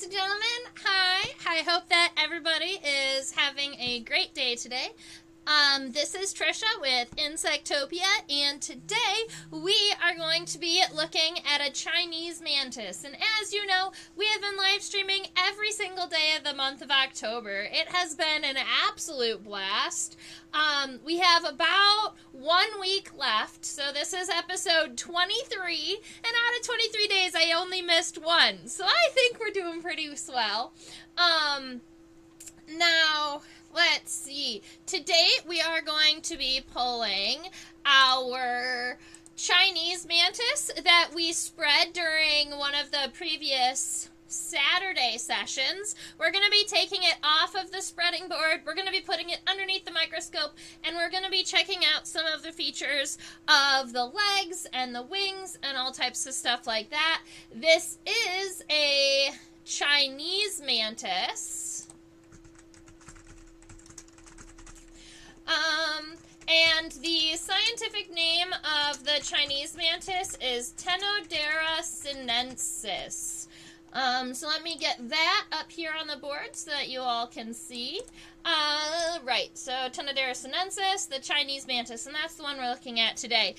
ladies and gentlemen. Hi. I hope that everybody is having a great day today. This is Trisha with Insectopia, and today we are going to be looking at a Chinese mantis. And as you know, we have been live streaming every single day of the month of October. It has been an absolute blast. We have about 1 week left, so this is episode 23, and out of 23 days, I only missed one. So I think we're doing pretty swell. Now, let's see. Today we are going to be pulling our Chinese mantis that we spread during one of the previous Saturday sessions. We're going to be taking it off of the spreading board. We're going to be putting it underneath the microscope, and we're going to be checking out some of the features of the legs and the wings and all types of stuff like that. This is a Chinese mantis. And the scientific name of the Chinese mantis is Tenodera sinensis. So let me get that up here on the board so that you all can see. Right, so Tenodera sinensis, the Chinese mantis, and that's the one we're looking at today.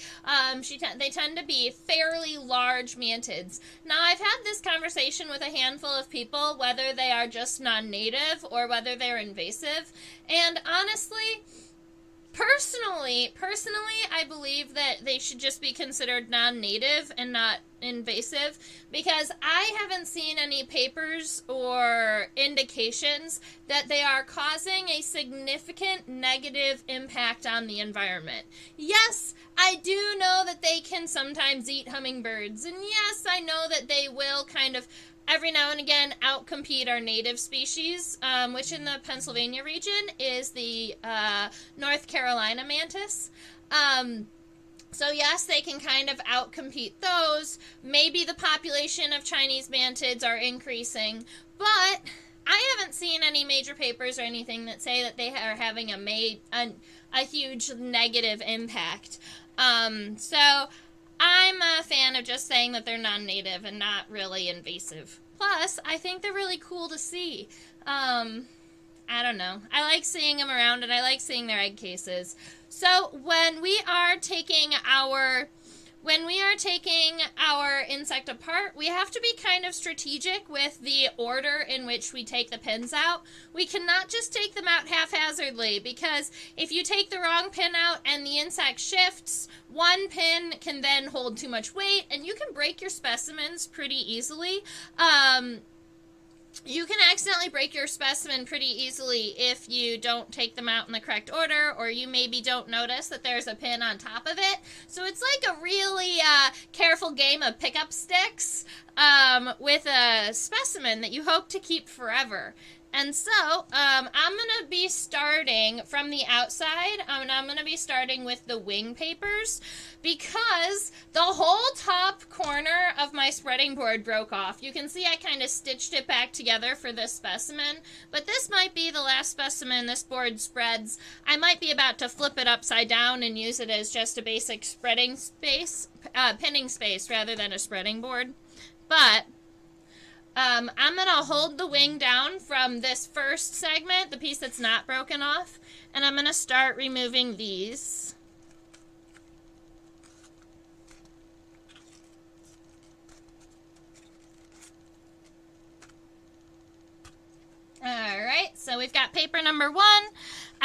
They tend to be fairly large mantids. Now, I've had this conversation with a handful of people, whether they are just non-native or whether they're invasive, and honestly, Personally, I believe that they should just be considered non-native and not invasive, because I haven't seen any papers or indications that they are causing a significant negative impact on the environment. Yes, I do know that they can sometimes eat hummingbirds, and yes, I know that they will kind of every now and again outcompete our native species, which in the Pennsylvania region is the North Carolina mantis. So yes, they can kind of outcompete those. Maybe the population of Chinese mantids are increasing, but I haven't seen any major papers or anything that say that they are having a huge negative impact. So I'm a fan of just saying that they're non-native and not really invasive. Plus, I think they're really cool to see. I don't know. I like seeing them around, and I like seeing their egg cases. So when we are taking our insect apart, we have to be kind of strategic with the order in which we take the pins out. We cannot just take them out haphazardly, because if you take the wrong pin out and the insect shifts, one pin can then hold too much weight, and you can break your specimens pretty easily. You can accidentally break your specimen pretty easily if you don't take them out in the correct order, or you maybe don't notice that there's a pin on top of it. So it's like a really careful game of pickup sticks with a specimen that you hope to keep forever. And so, I'm going to be starting from the outside, and I'm going to be starting with the wing papers, because the whole top corner of my spreading board broke off. You can see I kind of stitched it back together for this specimen, but this might be the last specimen this board spreads. I might be about to flip it upside down and use it as just a basic spreading space, pinning space rather than a spreading board. But I'm going to hold the wing down from this first segment, the piece that's not broken off, and I'm going to start removing these. Alright, so we've got paper number 1.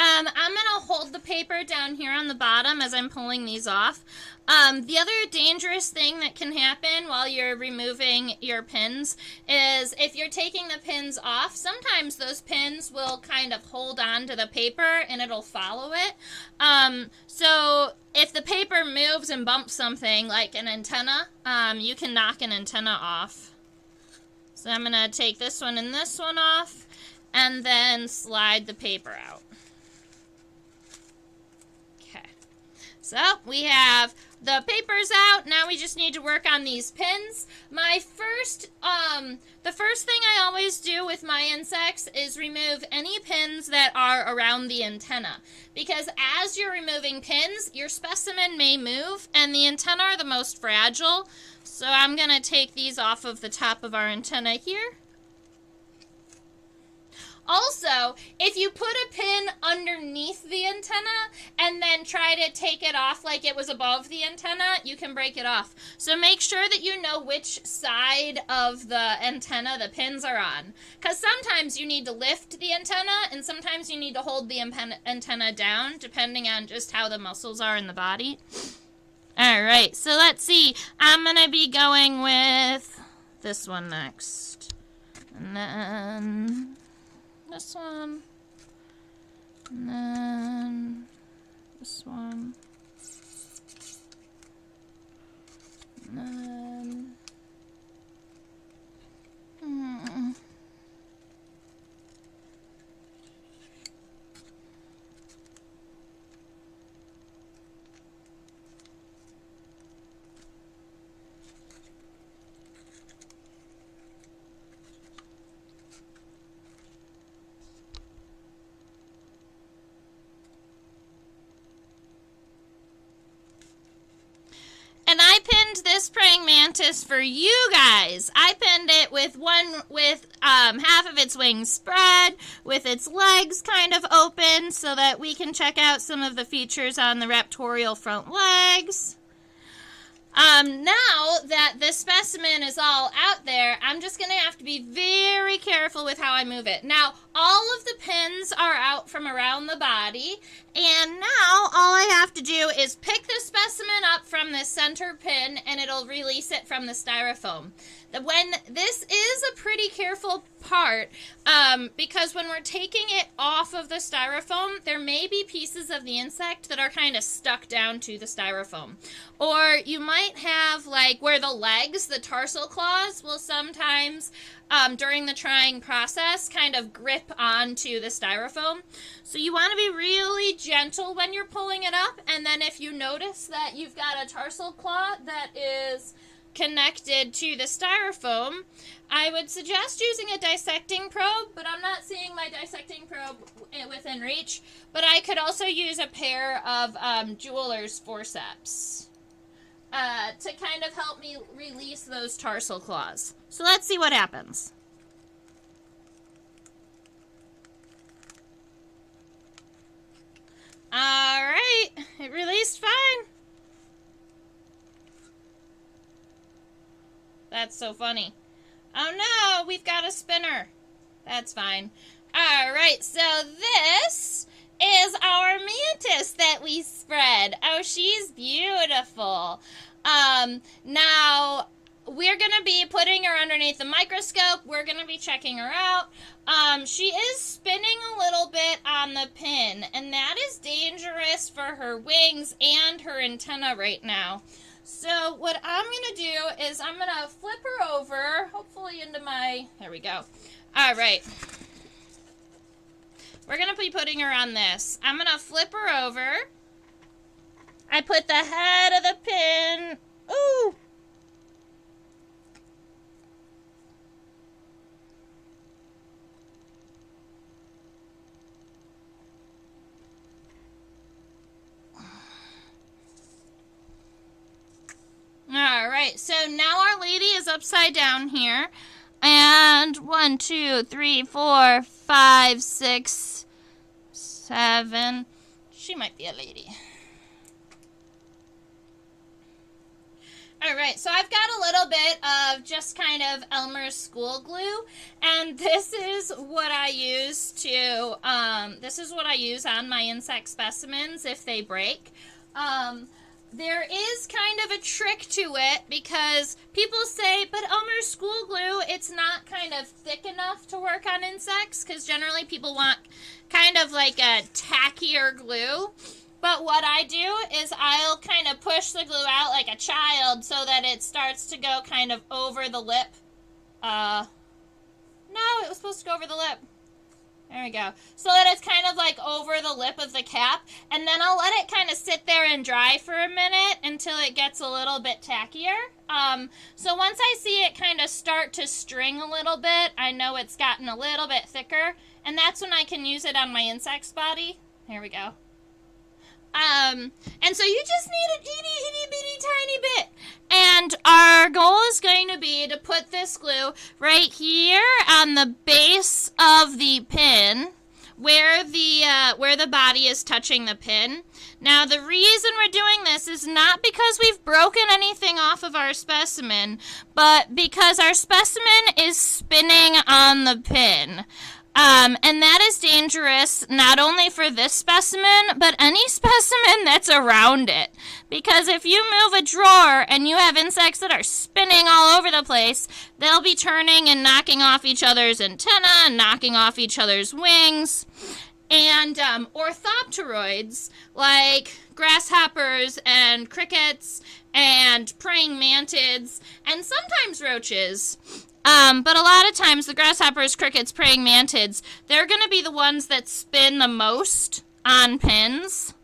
I'm going to hold the paper down here on the bottom as I'm pulling these off. The other dangerous thing that can happen while you're removing your pins is if you're taking the pins off, sometimes those pins will kind of hold on to the paper and it'll follow it. So if the paper moves and bumps something like an antenna, you can knock an antenna off. So I'm going to take this one and this one off, and then slide the paper out. Okay. So we have the paper's out. Now we just need to work on these pins. The first thing I always do with my insects is remove any pins that are around the antenna, because as you're removing pins, your specimen may move, and the antenna are the most fragile. So I'm going to take these off of the top of our antenna here. Also, if you put a pin underneath the antenna and then try to take it off like it was above the antenna, you can break it off. So make sure that you know which side of the antenna the pins are on. Because sometimes you need to lift the antenna and sometimes you need to hold the antenna down, depending on just how the muscles are in the body. Alright, so let's see. I'm going to be going with this one next. And then this one. And then this one. And then And I pinned this praying mantis for you guys. I pinned it with half of its wings spread, with its legs kind of open, so that we can check out some of the features on the raptorial front legs. Now that the specimen is all out there, I'm just going to have to be very careful with how I move it. Now, all of the pins are out from around the body, and now all I have to do is pick the specimen up from the center pin, and it'll release it from the styrofoam. When this is a pretty careful part, because when we're taking it off of the styrofoam, there may be pieces of the insect that are kind of stuck down to the styrofoam. Or you might have, like, where the legs, the tarsal claws, will sometimes, during the trying process, kind of grip onto the styrofoam. So you want to be really gentle when you're pulling it up, and then if you notice that you've got a tarsal claw that is connected to the styrofoam, I would suggest using a dissecting probe, but I'm not seeing my dissecting probe within reach. But I could also use a pair of jeweler's forceps to kind of help me release those tarsal claws. So let's see what happens. Alright, it released fine. That's so funny. Oh no, we've got a spinner. That's fine. Alright, so this is our mantis that we spread. Oh, she's beautiful. Now, we're going to be putting her underneath the microscope. We're going to be checking her out. She is spinning a little bit on the pin, and that is dangerous for her wings and her antenna right now. So what I'm going to do is I'm going to flip her over, hopefully into my, there we go. All right. We're going to be putting her on this. I'm going to flip her over. I put the head of the pin, ooh. Alright, so now our lady is upside down here. And 1, 2, 3, 4, 5, 6, 7. She might be a lady. Alright, so I've got a little bit of just kind of Elmer's school glue. And this is what I use on my insect specimens if they break. There is kind of a trick to it because people say, but Elmer's school glue, it's not kind of thick enough to work on insects because generally people want kind of like a tackier glue. But what I do is I'll kind of push the glue out like a child so that it starts to go kind of over the lip. No, it was supposed to go over the lip. There we go. So that it's kind of like over the lip of the cap. And then I'll let it kind of sit there and dry for a minute until it gets a little bit tackier. So once I see it kind of start to string a little bit, I know it's gotten a little bit thicker. And that's when I can use it on my insect's body. Here we go. And so you just need an itty bitty tiny bit. And our goal is going to be to put this glue right here on the base of the pin where the body is touching the pin. Now, the reason we're doing this is not because we've broken anything off of our specimen, but because our specimen is spinning on the pin. And that is dangerous not only for this specimen, but any specimen that's around it. Because if you move a drawer and you have insects that are spinning all over the place, they'll be turning and knocking off each other's antenna and knocking off each other's wings. And orthopteroids, like grasshoppers and crickets and praying mantids, and sometimes roaches, but a lot of times the grasshoppers, crickets, praying mantids, they're going to be the ones that spin the most on pins.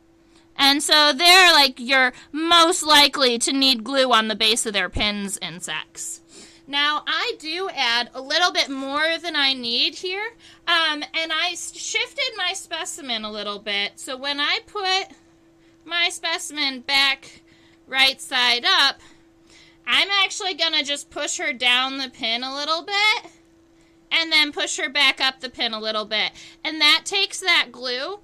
And so they're like your most likely to need glue on the base of their pins insects. Now, I do add a little bit more than I need here, and I shifted my specimen a little bit. So when I put my specimen back right side up, I'm actually going to just push her down the pin a little bit and then push her back up the pin a little bit. And that takes that glue.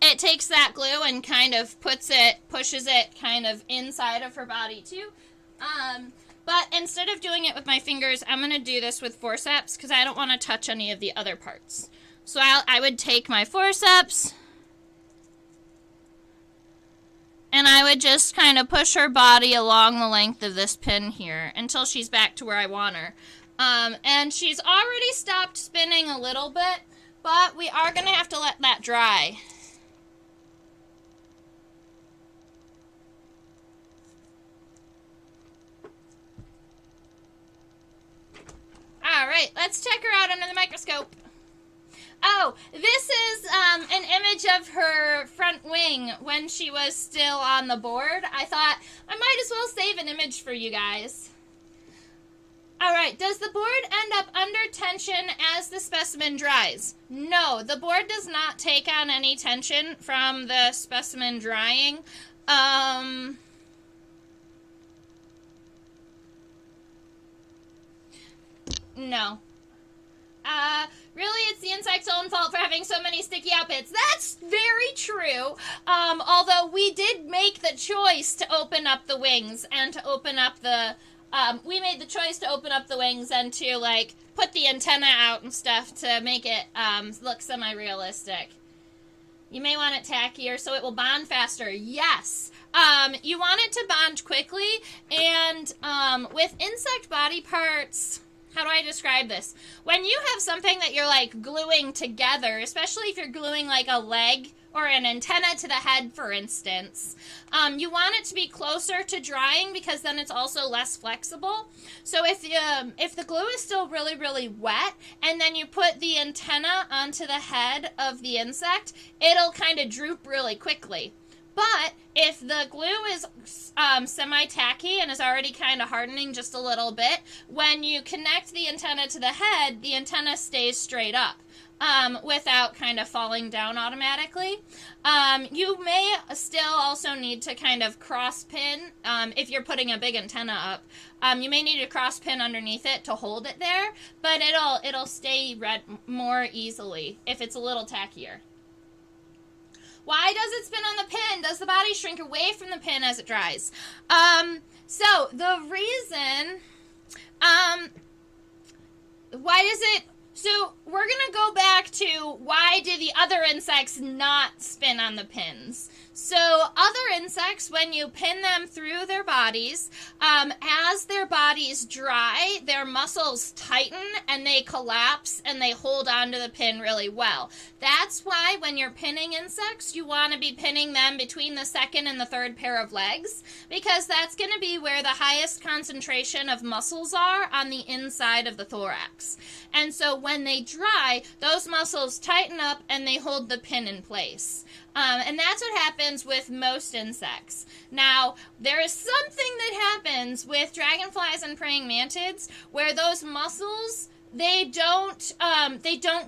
It takes that glue and kind of pushes it kind of inside of her body too. But instead of doing it with my fingers, I'm going to do this with forceps because I don't want to touch any of the other parts. So I would take my forceps and I would just kind of push her body along the length of this pin here until she's back to where I want her. And she's already stopped spinning a little bit, but we are going to have to let that dry. Alright, let's check her out under the microscope. Oh, this is an image of her front wing when she was still on the board. I thought I might as well save an image for you guys. Alright, does the board end up under tension as the specimen dries? No, the board does not take on any tension from the specimen drying. No. Really, it's the insect's own fault for having so many sticky outfits. That's very true. Although we did make the choice to open up the wings and to open up the, we made the choice to open up the wings and to, like, put the antenna out and stuff to make it, look semi-realistic. You may want it tackier so it will bond faster. Yes. You want it to bond quickly, and, with insect body parts, how do I describe this? When you have something that you're, like, gluing together, especially if you're gluing, like, a leg or an antenna to the head, for instance, you want it to be closer to drying because then it's also less flexible. So if the glue is still really, really wet and then you put the antenna onto the head of the insect, it'll kind of droop really quickly. But if the glue is semi-tacky and is already kind of hardening just a little bit, when you connect the antenna to the head, the antenna stays straight up without kind of falling down automatically. You may still also need to kind of cross-pin if you're putting a big antenna up. You may need to cross-pin underneath it to hold it there, but it'll stay more easily if it's a little tackier. Why does it spin on the pin? Does the body shrink away from the pin as it dries? So the reason, why does it, so we're going to go back to why do the other insects not spin on the pins? So other insects, when you pin them through their bodies, as their bodies dry, their muscles tighten and they collapse and they hold onto the pin really well. That's why when you're pinning insects, you want to be pinning them between the second and the third pair of legs, because that's going to be where the highest concentration of muscles are on the inside of the thorax. And so when they dry, those muscles tighten up and they hold the pin in place. And that's what happens with most insects. Now, there is something that happens with dragonflies and praying mantids where those muscles, they don't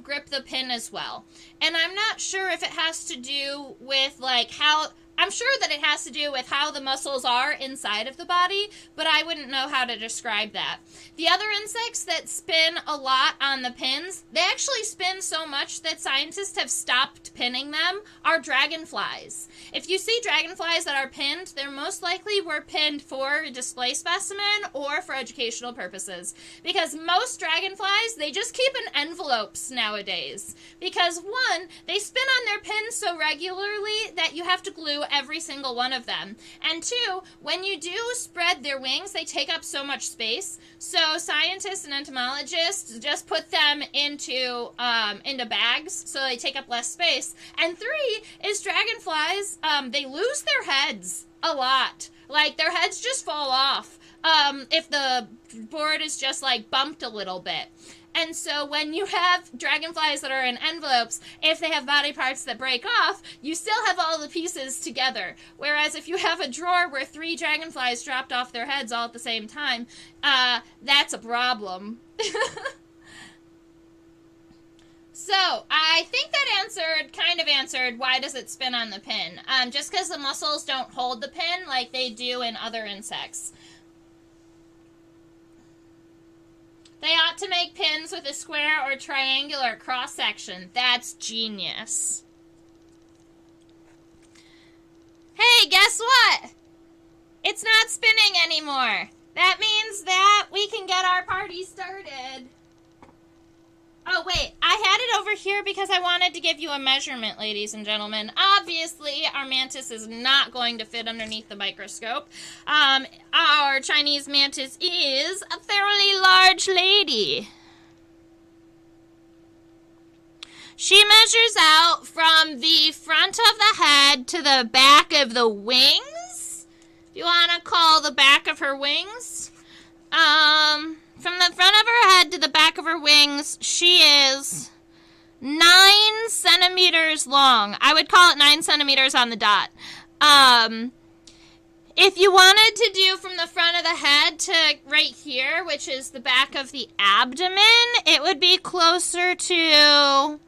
grip the pin as well. And I'm not sure if it has to do with, like, how I'm sure that it has to do with how the muscles are inside of the body, but I wouldn't know how to describe that. The other insects that spin a lot on the pins, they actually spin so much that scientists have stopped pinning them, are dragonflies. If you see dragonflies that are pinned, they're most likely were pinned for a display specimen or for educational purposes. Because most dragonflies, they just keep in envelopes nowadays. Because one, they spin on their pins so regularly that you have to glue every single one of them. And two, when you do spread their wings, they take up so much space. So scientists and entomologists just put them into bags so they take up less space. And three is dragonflies, they lose their heads a lot. Like, their heads just fall off if the board is just, like, bumped a little bit. And so when you have dragonflies that are in envelopes, if they have body parts that break off, you still have all the pieces together. Whereas if you have a drawer where 3 dragonflies dropped off their heads all at the same time, that's a problem. So, I think that kind of answered why does it spin on the pin. Just because the muscles don't hold the pin like they do in other insects. They ought to make pins with a square or triangular cross-section. That's genius. Hey, guess what? It's not spinning anymore. That means that we can get our party started. Oh, wait, I had it over here because I wanted to give you a measurement, ladies and gentlemen. Obviously, our mantis is not going to fit underneath the microscope. Our Chinese mantis is a fairly large lady. She measures out from the front of the head to the back of the wings. If you want to call the back of her wings. From the front of her head to the back of her wings, she is 9 centimeters long. I would call it 9 centimeters on the dot. If you wanted to do from the front of the head to right here, which is the back of the abdomen, it would be closer to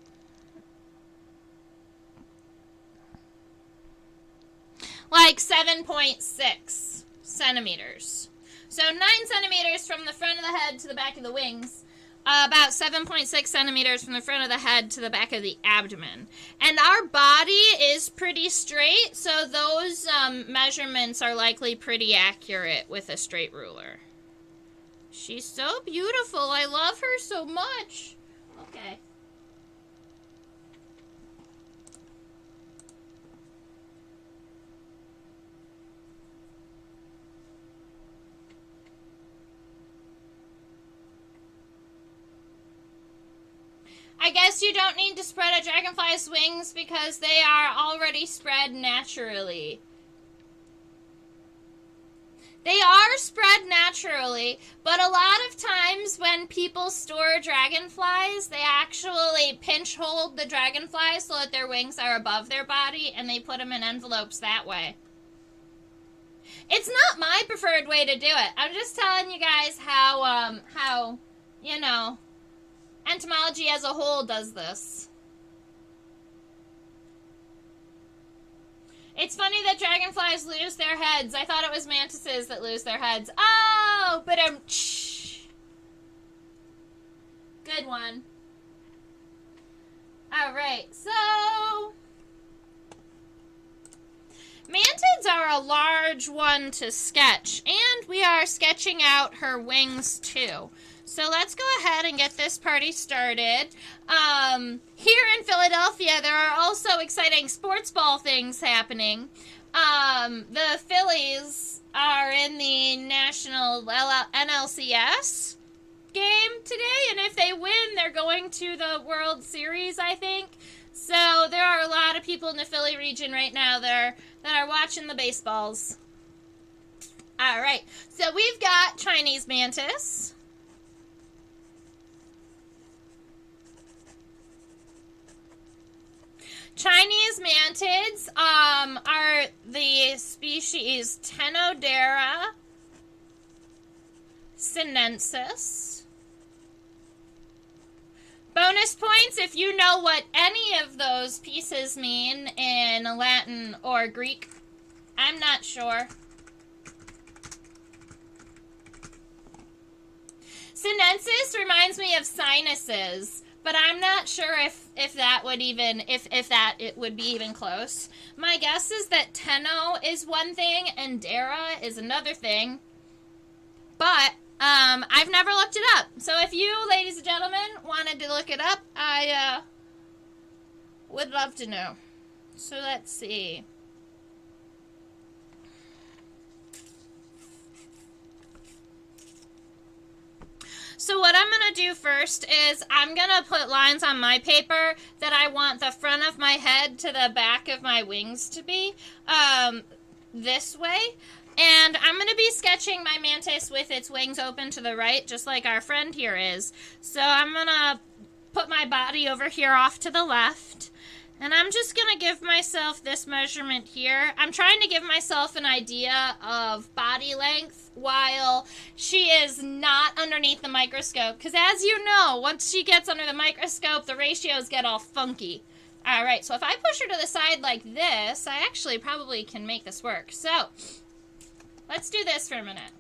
like 7.6 centimeters. So 9 centimeters from the front of the head to the back of the wings, about 7.6 centimeters from the front of the head to the back of the abdomen. And our body is pretty straight, so those measurements are likely pretty accurate with a straight ruler. She's so beautiful. I love her so much. Okay. I guess you don't need to spread a dragonfly's wings because they are already spread naturally. They are spread naturally, but a lot of times when people store dragonflies, they actually pinch hold the dragonflies so that their wings are above their body, and they put them in envelopes that way. It's not my preferred way to do it. I'm just telling you guys how, you know, entomology as a whole does this. It's funny that dragonflies lose their heads. I thought it was mantises that lose their heads. Oh, but good one. Alright, so mantids are a large one to sketch, and we are sketching out her wings too. So let's go ahead and get this party started. Here in Philadelphia, there are also exciting sports ball things happening. The Phillies are in the National NLCS game today, and if they win, they're going to the World Series, I think. So there are a lot of people in the Philly region right now that are watching the baseballs. All right, so we've got Chinese mantis. Chinese mantids are the species Tenodera sinensis. Bonus points if you know what any of those pieces mean in Latin or Greek. I'm not sure. Sinensis reminds me of sinuses, but I'm not sure if that would even, if that it would be even close. My guess is that Tenno is one thing and Dara is another thing, but I've never looked it up. So if you, ladies and gentlemen, wanted to look it up, I would love to know. So let's see. So what I'm going to do first is I'm going to put lines on my paper that I want the front of my head to the back of my wings to be this way. And I'm going to be sketching my mantis with its wings open to the right, just like our friend here is. So I'm going to put my body over here off to the left. And I'm just going to give myself this measurement here. I'm trying to give myself an idea of body length while she is not underneath the microscope. Because as you know, once she gets under the microscope, the ratios get all funky. Alright, so if I push her to the side like this, I actually probably can make this work. So, let's do this for a minute.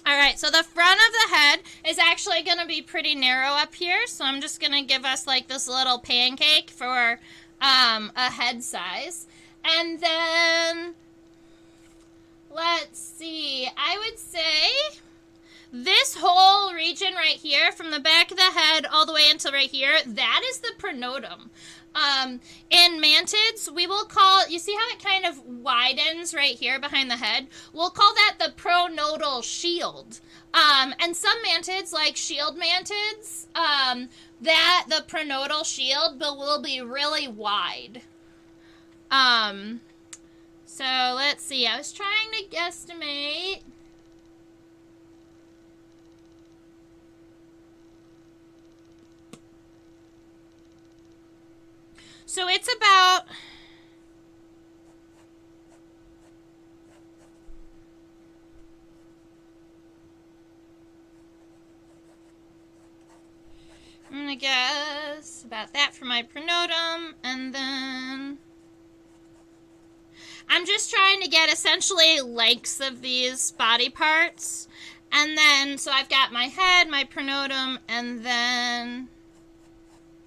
Alright, so the front of the head is actually going to be pretty narrow up here, so I'm just going to give us like this little pancake for a head size. And then, let's see, I would say this whole region right here, from the back of the head all the way until right here, that is the pronotum. In mantids, we will call, you see how it kind of widens right here behind the head? We'll call that the pronotal shield. And some mantids, like shield mantids, that the pronotal shield will be really wide. So let's see, I was trying to guesstimate. So it's about, I'm going to guess about that for my pronotum, and then I'm just trying to get essentially lengths of these body parts, and then, so I've got my head, my pronotum, and then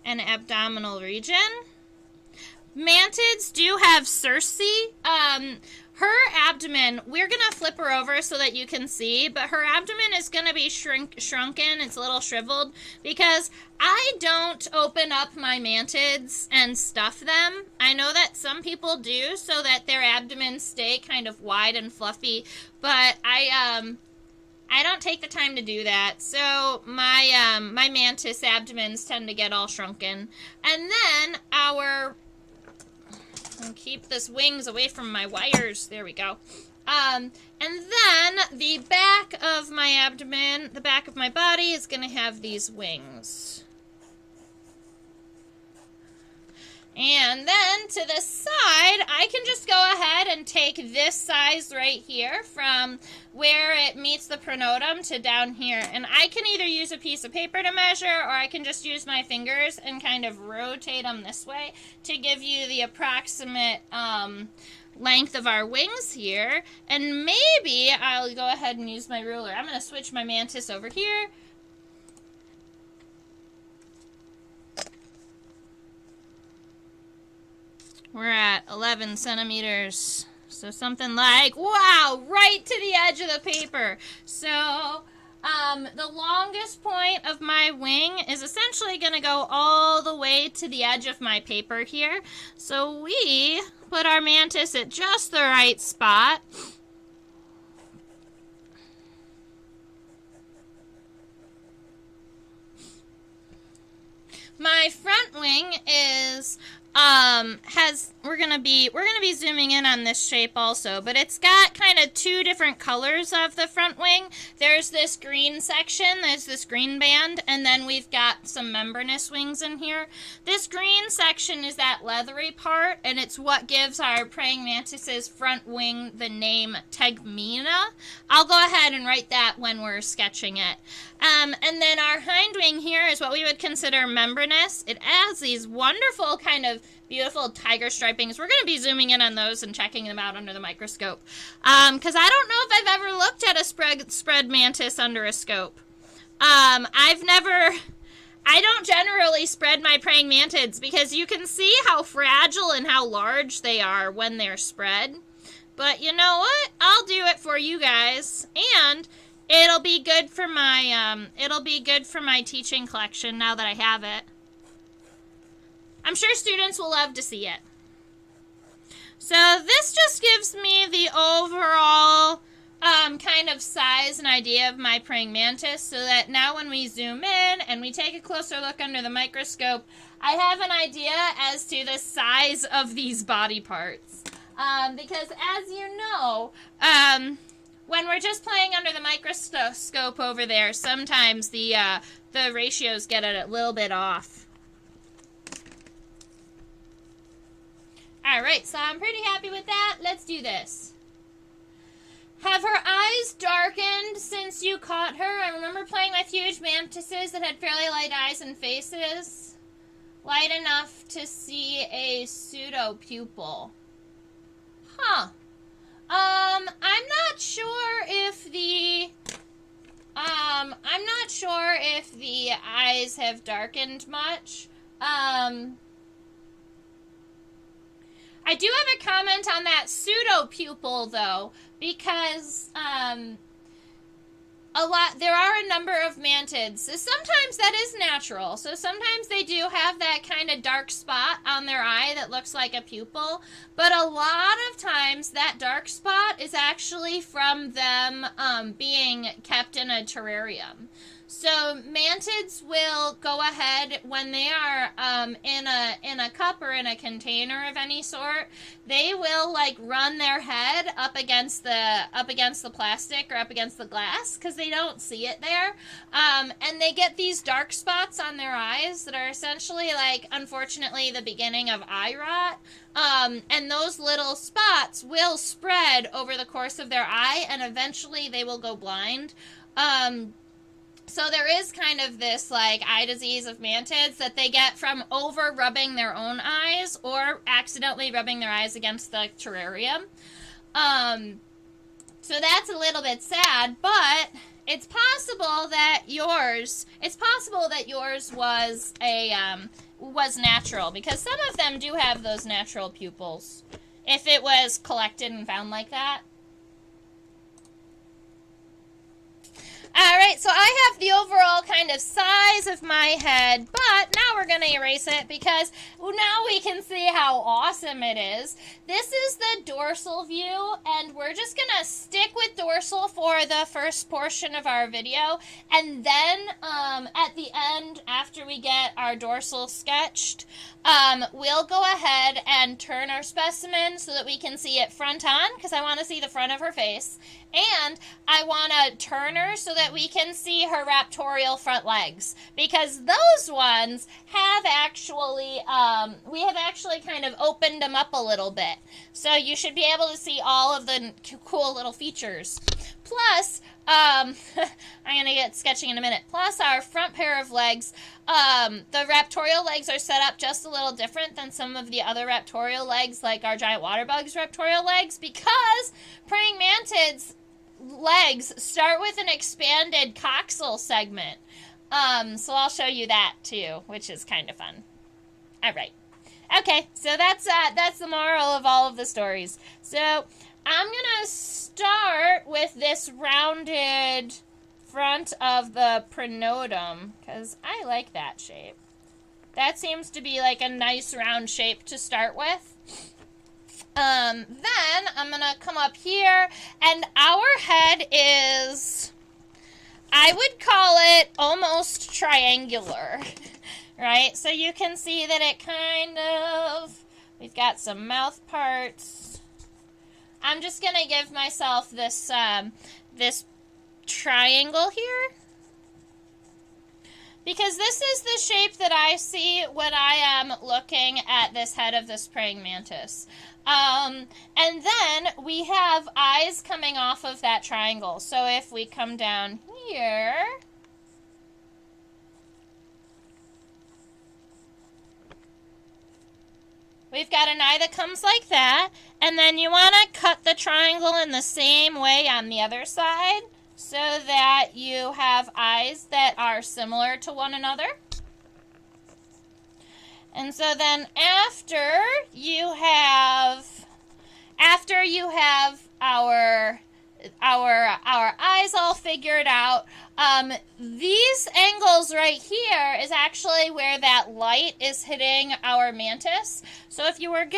an abdominal region. Mantids do have cerci. Her abdomen, we're going to flip her over so that you can see, but her abdomen is going to be shrunken. It's a little shriveled because I don't open up my mantids and stuff them. I know that some people do so that their abdomens stay kind of wide and fluffy, but I don't take the time to do that. So my mantis abdomens tend to get all shrunken. And then and keep this wings away from my wires. There we go. And then the back of my abdomen, the back of my body is going to have these wings. And then to the side, I can just go ahead and take this size right here from where it meets the pronotum to down here. And I can either use a piece of paper to measure, or I can just use my fingers and kind of rotate them this way to give you the approximate length of our wings here. And maybe I'll go ahead and use my ruler. I'm going to switch my mantis over here. We're at 11 centimeters. So something like, wow, right to the edge of the paper. So the longest point of my wing is essentially going to go all the way to the edge of my paper here. So we put our mantis at just the right spot. My front wing is we're gonna be zooming in on this shape also, but it's got kind of two different colors of the front wing. There's this green section, there's this green band, and then we've got some membranous wings in here. This green section is that leathery part, and it's what gives our praying mantis's front wing the name tegmina. I'll go ahead and write that when we're sketching it. And then our hind wing here is what we would consider membranous. It has these wonderful kind of beautiful tiger stripings. We're going to be zooming in on those and checking them out under the microscope. Because I don't know if I've ever looked at a spread mantis under a scope. I don't generally spread my praying mantids because you can see how fragile and how large they are when they're spread. But you know what? I'll do it for you guys, and it'll be good for my teaching collection now that I have it. I'm sure students will love to see it. So this just gives me the overall kind of size and idea of my praying mantis, so that now when we zoom in and we take a closer look under the microscope, I have an idea as to the size of these body parts. Because as you know, when we're just playing under the microscope over there, sometimes the ratios get a little bit off. Alright, so I'm pretty happy with that. Let's do this. Have her eyes darkened since you caught her? I remember playing with huge mantises that had fairly light eyes and faces. Light enough to see a pseudo-pupil. Huh. I'm not sure if the eyes have darkened much. I do have a comment on that pseudo-pupil, though, because there are a number of mantids. So sometimes that is natural. So sometimes they do have that kind of dark spot on their eye that looks like a pupil. But a lot of times that dark spot is actually from them being kept in a terrarium. So mantids will go ahead when they are in a cup or in a container of any sort. They will like run their head up against the plastic or up against the glass because they don't see it there, and they get these dark spots on their eyes that are essentially like, unfortunately, the beginning of eye rot. And those little spots will spread over the course of their eye, and eventually they will go blind. So there is kind of this, like, eye disease of mantids that they get from over-rubbing their own eyes or accidentally rubbing their eyes against the terrarium. So that's a little bit sad, but it's possible that yours was natural, because some of them do have those natural pupils, if it was collected and found like that. Alright, so I have the overall kind of size of my head, but now we're going to erase it because now we can see how awesome it is. This is the dorsal view, and we're just going to stick with dorsal for the first portion of our video, and then at the end, after we get our dorsal sketched, we'll go ahead and turn our specimen so that we can see it front on, because I want to see the front of her face. And I want to turn her so that we can see her raptorial front legs, because those ones have actually, we have actually kind of opened them up a little bit. So you should be able to see all of the cool little features. Plus, I'm going to get sketching in a minute. Plus, our front pair of legs, the raptorial legs are set up just a little different than some of the other raptorial legs, like our giant water bug's raptorial legs, because praying mantids' legs start with an expanded coxal segment. So I'll show you that too, which is kind of fun. All right. Okay, so that's the moral of all of the stories. So I'm going to start with this rounded front of the pronotum, because I like that shape. That seems to be like a nice round shape to start with. Then I'm going to come up here, and our head is, I would call it almost triangular, right? So you can see that it kind of, we've got some mouth parts. I'm just going to give myself this, this triangle here, because this is the shape that I see when I am looking at this head of this praying mantis. And then we have eyes coming off of that triangle. So if we come down here, we've got an eye that comes like that, and then you want to cut the triangle in the same way on the other side so that you have eyes that are similar to one another. And so then after you have our eyes all figured out, these angles right here is actually where that light is hitting our mantis. So if you were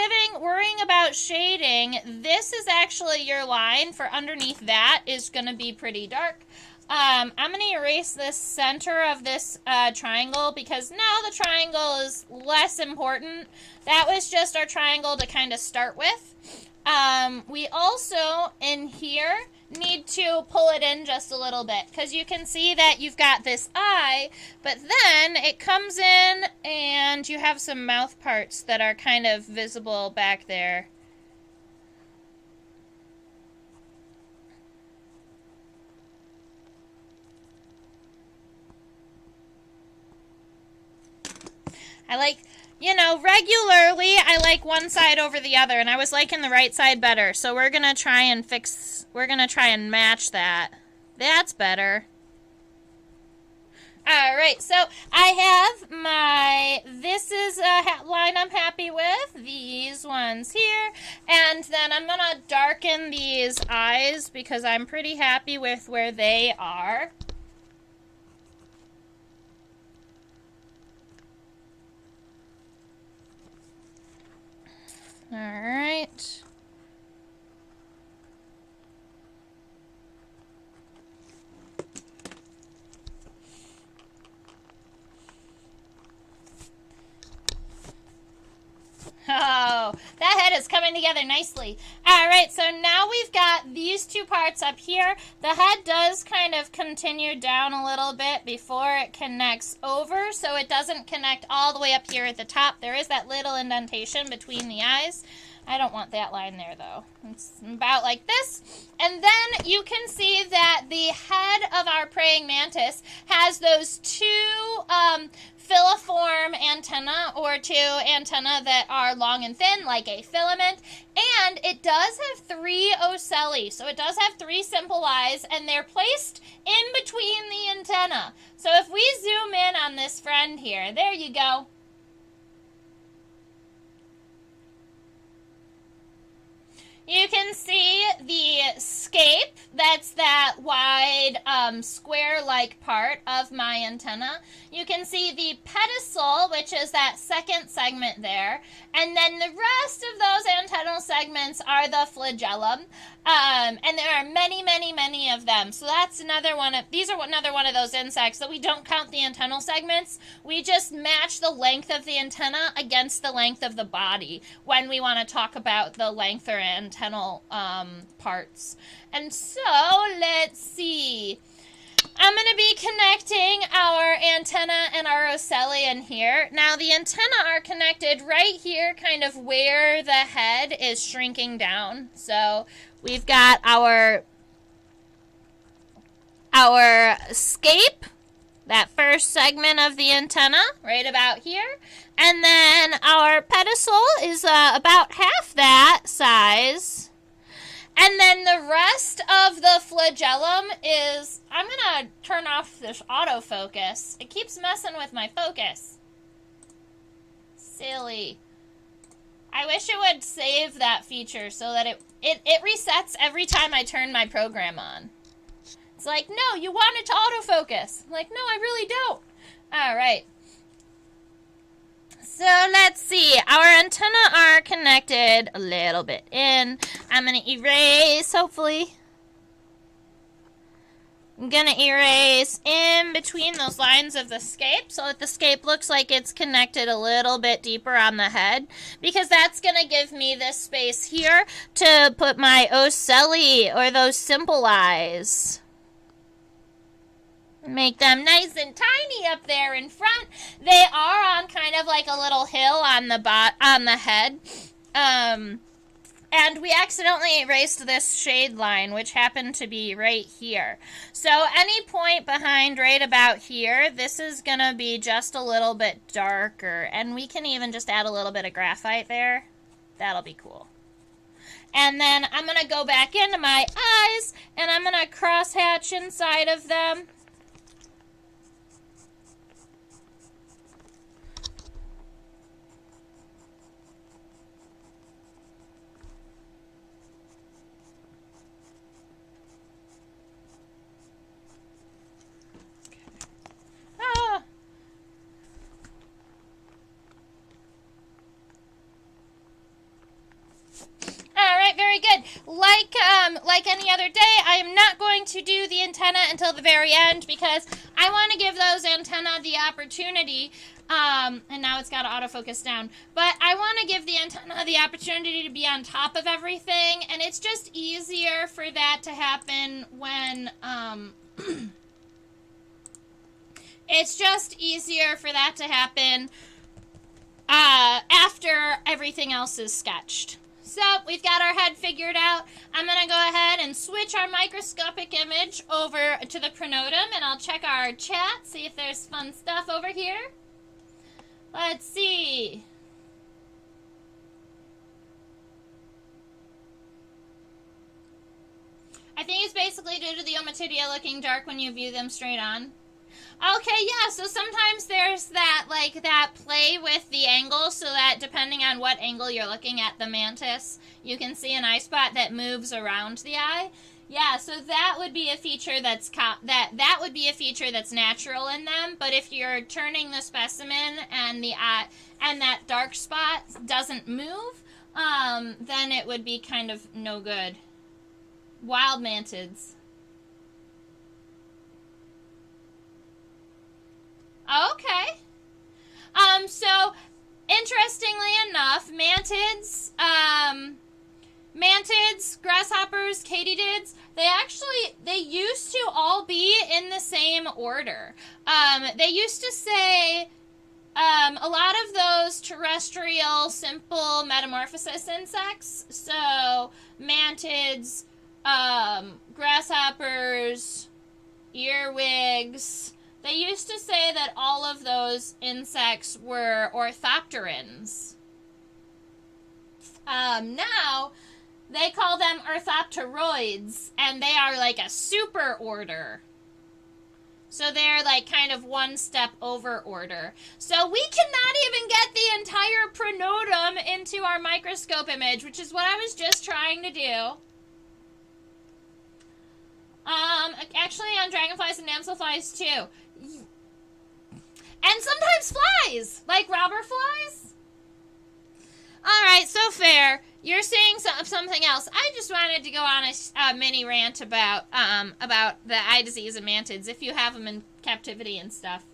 worrying about shading, this is actually your line for underneath that is going to be pretty dark. I'm going to erase this center of this triangle because now the triangle is less important. That was just our triangle to kind of start with. We also, in here, need to pull it in just a little bit because you can see that you've got this eye, but then it comes in and you have some mouth parts that are kind of visible back there. Regularly I like one side over the other, and I was liking the right side better. So we're going to try and match that. That's better. All right, so I have this is a line I'm happy with, these ones here, and then I'm going to darken these eyes because I'm pretty happy with where they are. All right. Oh, that head is coming together nicely. All right, so now we've got these two parts up here. The head does kind of continue down a little bit before it connects over, so it doesn't connect all the way up here at the top. There is that little indentation between the eyes. I don't want that line there, though. It's about like this. And then you can see that the head of our praying mantis has those two filiform antenna, or two antennae that are long and thin like a filament, and it does have 3 ocelli, so it does have 3 simple eyes, and they're placed in between the antenna. So if we zoom in on this friend here, there you go. You can see the scape, that's that wide square-like part of my antenna. You can see the pedicel, which is that second segment there. And then the rest of those antennal segments are the flagellum. And there are many, many, many of them. So that's another one of, these are another one of those insects that we don't count the antennal segments. We just match the length of the antenna against the length of the body when we want to talk about the length or antennal parts. And so, let's see. I'm going to be connecting our antenna and our ocelli in here. Now, the antenna are connected right here, kind of where the head is shrinking down. So, we've got our scape, that first segment of the antenna, right about here. And then our pedicel is about half that size. And then the rest of the flagellum is, I'm going to turn off this autofocus. It keeps messing with my focus. Silly. I wish it would save that feature so that it resets every time I turn my program on. It's like, no, you want it to autofocus. I'm like, no, I really don't. All right. So let's see, our antennae are connected a little bit in. I'm going to erase, hopefully. I'm going to erase in between those lines of the scape so that the scape looks like it's connected a little bit deeper on the head, because that's going to give me this space here to put my ocelli, or those simple eyes. Make them nice and tiny up there in front. They are on kind of like a little hill on the head. And we accidentally erased this shade line, which happened to be right here. So any point behind right about here, this is going to be just a little bit darker. And we can even just add a little bit of graphite there. That'll be cool. And then I'm going to go back into my eyes, and I'm going to cross-hatch inside of them. Very good. Like any other day, I am not going to do the antenna until the very end because I want to give those antennae the opportunity, and now it's got to autofocus down, but I want to give the antenna the opportunity to be on top of everything, and it's just easier for that to happen when, it's just easier for that to happen after everything else is sketched. So, we've got our head figured out. I'm going to go ahead and switch our microscopic image over to the pronotum, and I'll check our chat, see if there's fun stuff over here. Let's see. I think it's basically due to the ommatidia looking dark when you view them straight on. Okay, yeah, so sometimes there's that, like, that play with the angle, so that depending on what angle you're looking at the mantis, you can see an eye spot that moves around the eye. Yeah, so that would be a feature that's, that would be a feature that's natural in them, but if you're turning the specimen and the eye, and that dark spot doesn't move, then it would be kind of no good. Wild mantids. Okay. So, interestingly enough, mantids, grasshoppers, katydids, they used to all be in the same order. They used to say, a lot of those terrestrial, simple metamorphosis insects, so mantids, grasshoppers, earwigs, they used to say that all of those insects were orthopterans. Now, they call them orthopteroids, and they are like a super order. So they're like kind of one step over order. So we cannot even get the entire pronotum into our microscope image, which is what I was just trying to do. Actually on dragonflies and damselflies too. And sometimes flies, like robber flies. Alright, so fair. You're seeing something else. I just wanted to go on a mini rant about the eye disease in mantids, if you have them in captivity and stuff.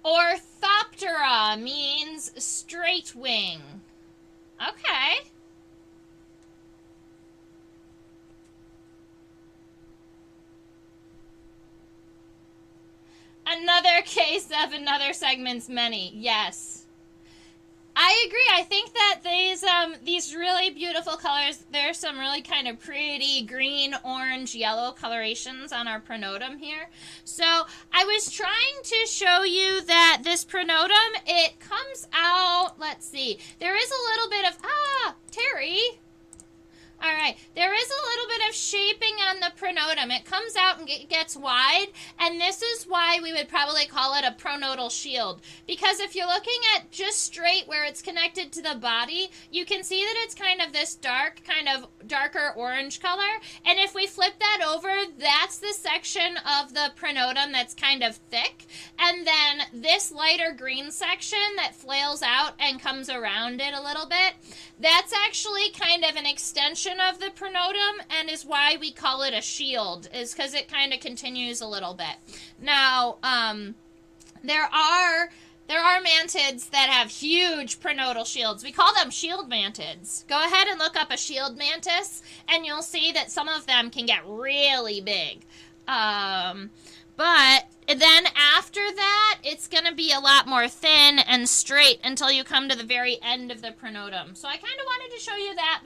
Orthoptera means straight wing. Okay. Another case of another segment's many. Yes. I agree. I think that these really beautiful colors, there's some really kind of pretty green, orange, yellow colorations on our pronotum here. So I was trying to show you that this pronotum, it comes out, let's see, there is a little bit of, Terry. All right, there is a little bit of shaping on the pronotum. It comes out and gets wide, and this is why we would probably call it a pronotal shield. Because if you're looking at just straight where it's connected to the body, you can see that it's kind of this dark, kind of darker orange color. And if we flip that over, that's the section of the pronotum that's kind of thick. And then this lighter green section that flails out and comes around it a little bit, that's actually kind of an extension of the pronotum and is why we call it a shield, is because it kind of continues a little bit. Now, there are mantids that have huge pronotal shields. We call them shield mantids. Go ahead and look up a shield mantis, and you'll see that some of them can get really big. But then after that, it's going to be a lot more thin and straight until you come to the very end of the pronotum. So I kind of wanted to show you that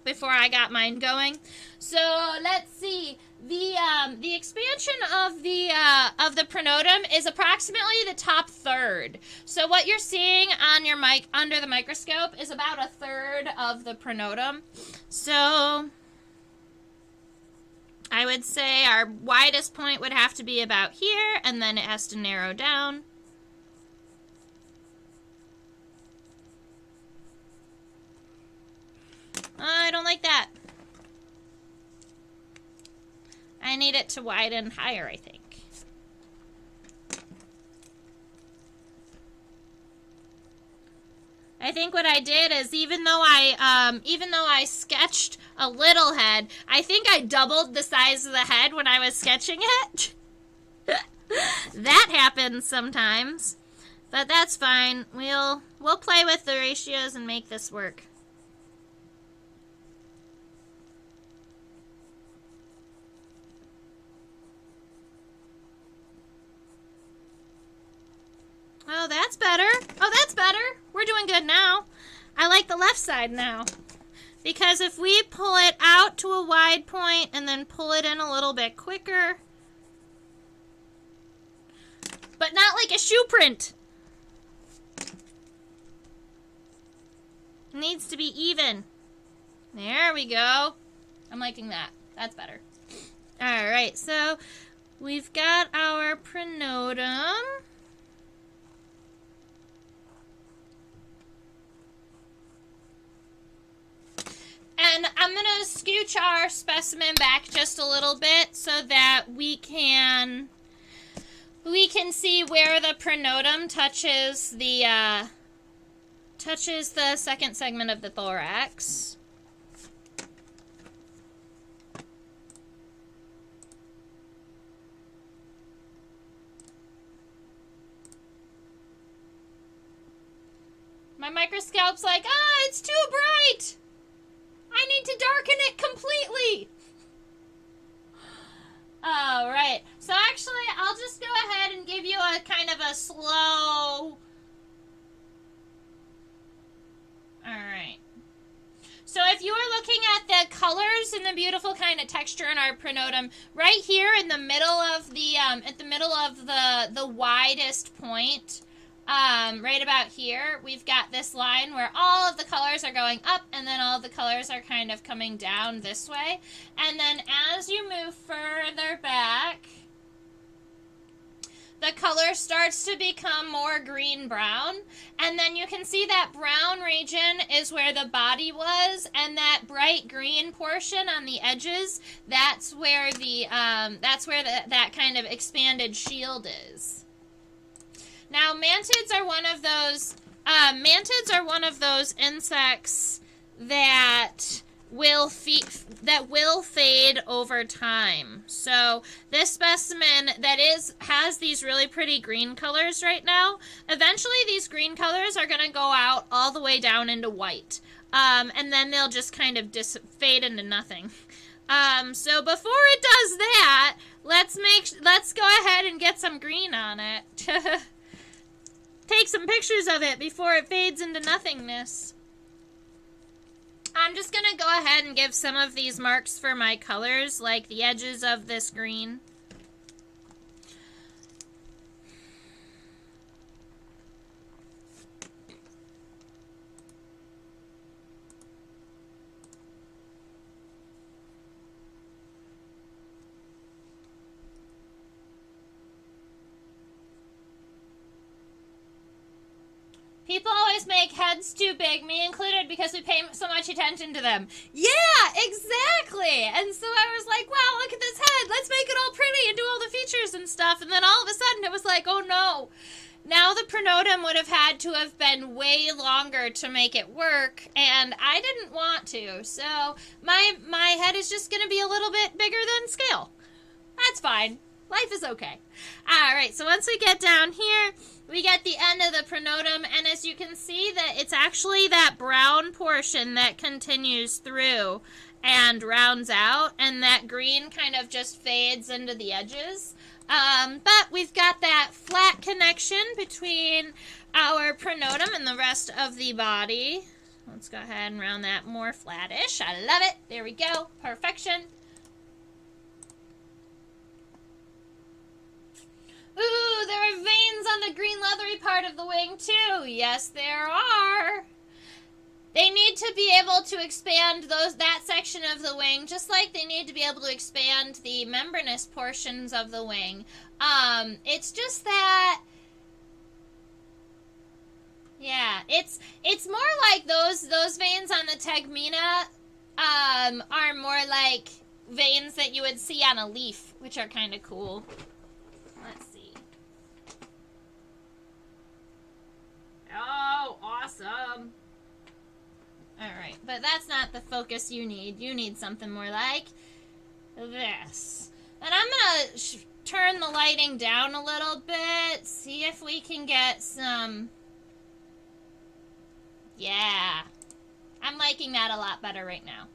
before I got mine going. So let's see. The expansion of the pronotum is approximately the top third. So what you're seeing on your under the microscope is about a third of the pronotum. So I would say our widest point would have to be about here, and then it has to narrow down. I don't like that. I need it to widen higher, I think. I think what I did is even though I sketched a little head, I think I doubled the size of the head when I was sketching it. That happens sometimes, but that's fine. We'll play with the ratios and make this work. Oh, that's better. Oh, that's better. We're doing good now. I like the left side now. Because if we pull it out to a wide point and then pull it in a little bit quicker, but not like a shoe print. It needs to be even. There we go. I'm liking that. That's better. All right, so we've got our pronotum. And I'm going to scooch our specimen back just a little bit so that we can see where the pronotum touches the second segment of the thorax. My microscope's like, it's too bright. I need to darken it completely. All right. So actually, I'll just go ahead and give you a kind of a slow... All right. So if you are looking at the colors and the beautiful kind of texture in our pronotum, right here in the middle of the widest point, right about here, we've got this line where all of the colors are going up and then all of the colors are kind of coming down this way. And then as you move further back, the color starts to become more green-brown. And then you can see that brown region is where the body was, and that bright green portion on the edges, that's where that kind of expanded shield is. Now, mantids are one of those insects that will fade over time. So this specimen has these really pretty green colors right now. Eventually, these green colors are going to go out all the way down into white, and then they'll just kind of fade into nothing. So before it does that, let's go ahead and get some green on it. Take some pictures of it before it fades into nothingness. I'm just going to go ahead and give some of these marks for my colors, like the edges of this green. People always make heads too big, me included, because we pay so much attention to them. Yeah, exactly. And so I was like, wow, look at this head. Let's make it all pretty and do all the features and stuff. And then all of a sudden it was like, oh no. Now the pronotum would have had to have been way longer to make it work, and I didn't want to. So my head is just going to be a little bit bigger than scale. That's fine. Life is okay. All right, so once we get down here, we get the end of the pronotum, and as you can see, that it's actually that brown portion that continues through. and rounds out, and that green kind of just fades into the edges. But we've got that flat connection between our pronotum and the rest of the body. Let's go ahead and round that more flattish. I love it. There we go. Perfection. Ooh, there are veins on the green leathery part of the wing too. Yes, there are. They need to be able to expand that section of the wing, just like they need to be able to expand the membranous portions of the wing. It's just that, yeah, it's more like those veins on the tegmina are more like veins that you would see on a leaf, which are kind of cool. Let's see. Oh, awesome. Alright, but that's not the focus you need. You need something more like this. And I'm going to turn the lighting down a little bit, see if we can get some... Yeah. I'm liking that a lot better right now.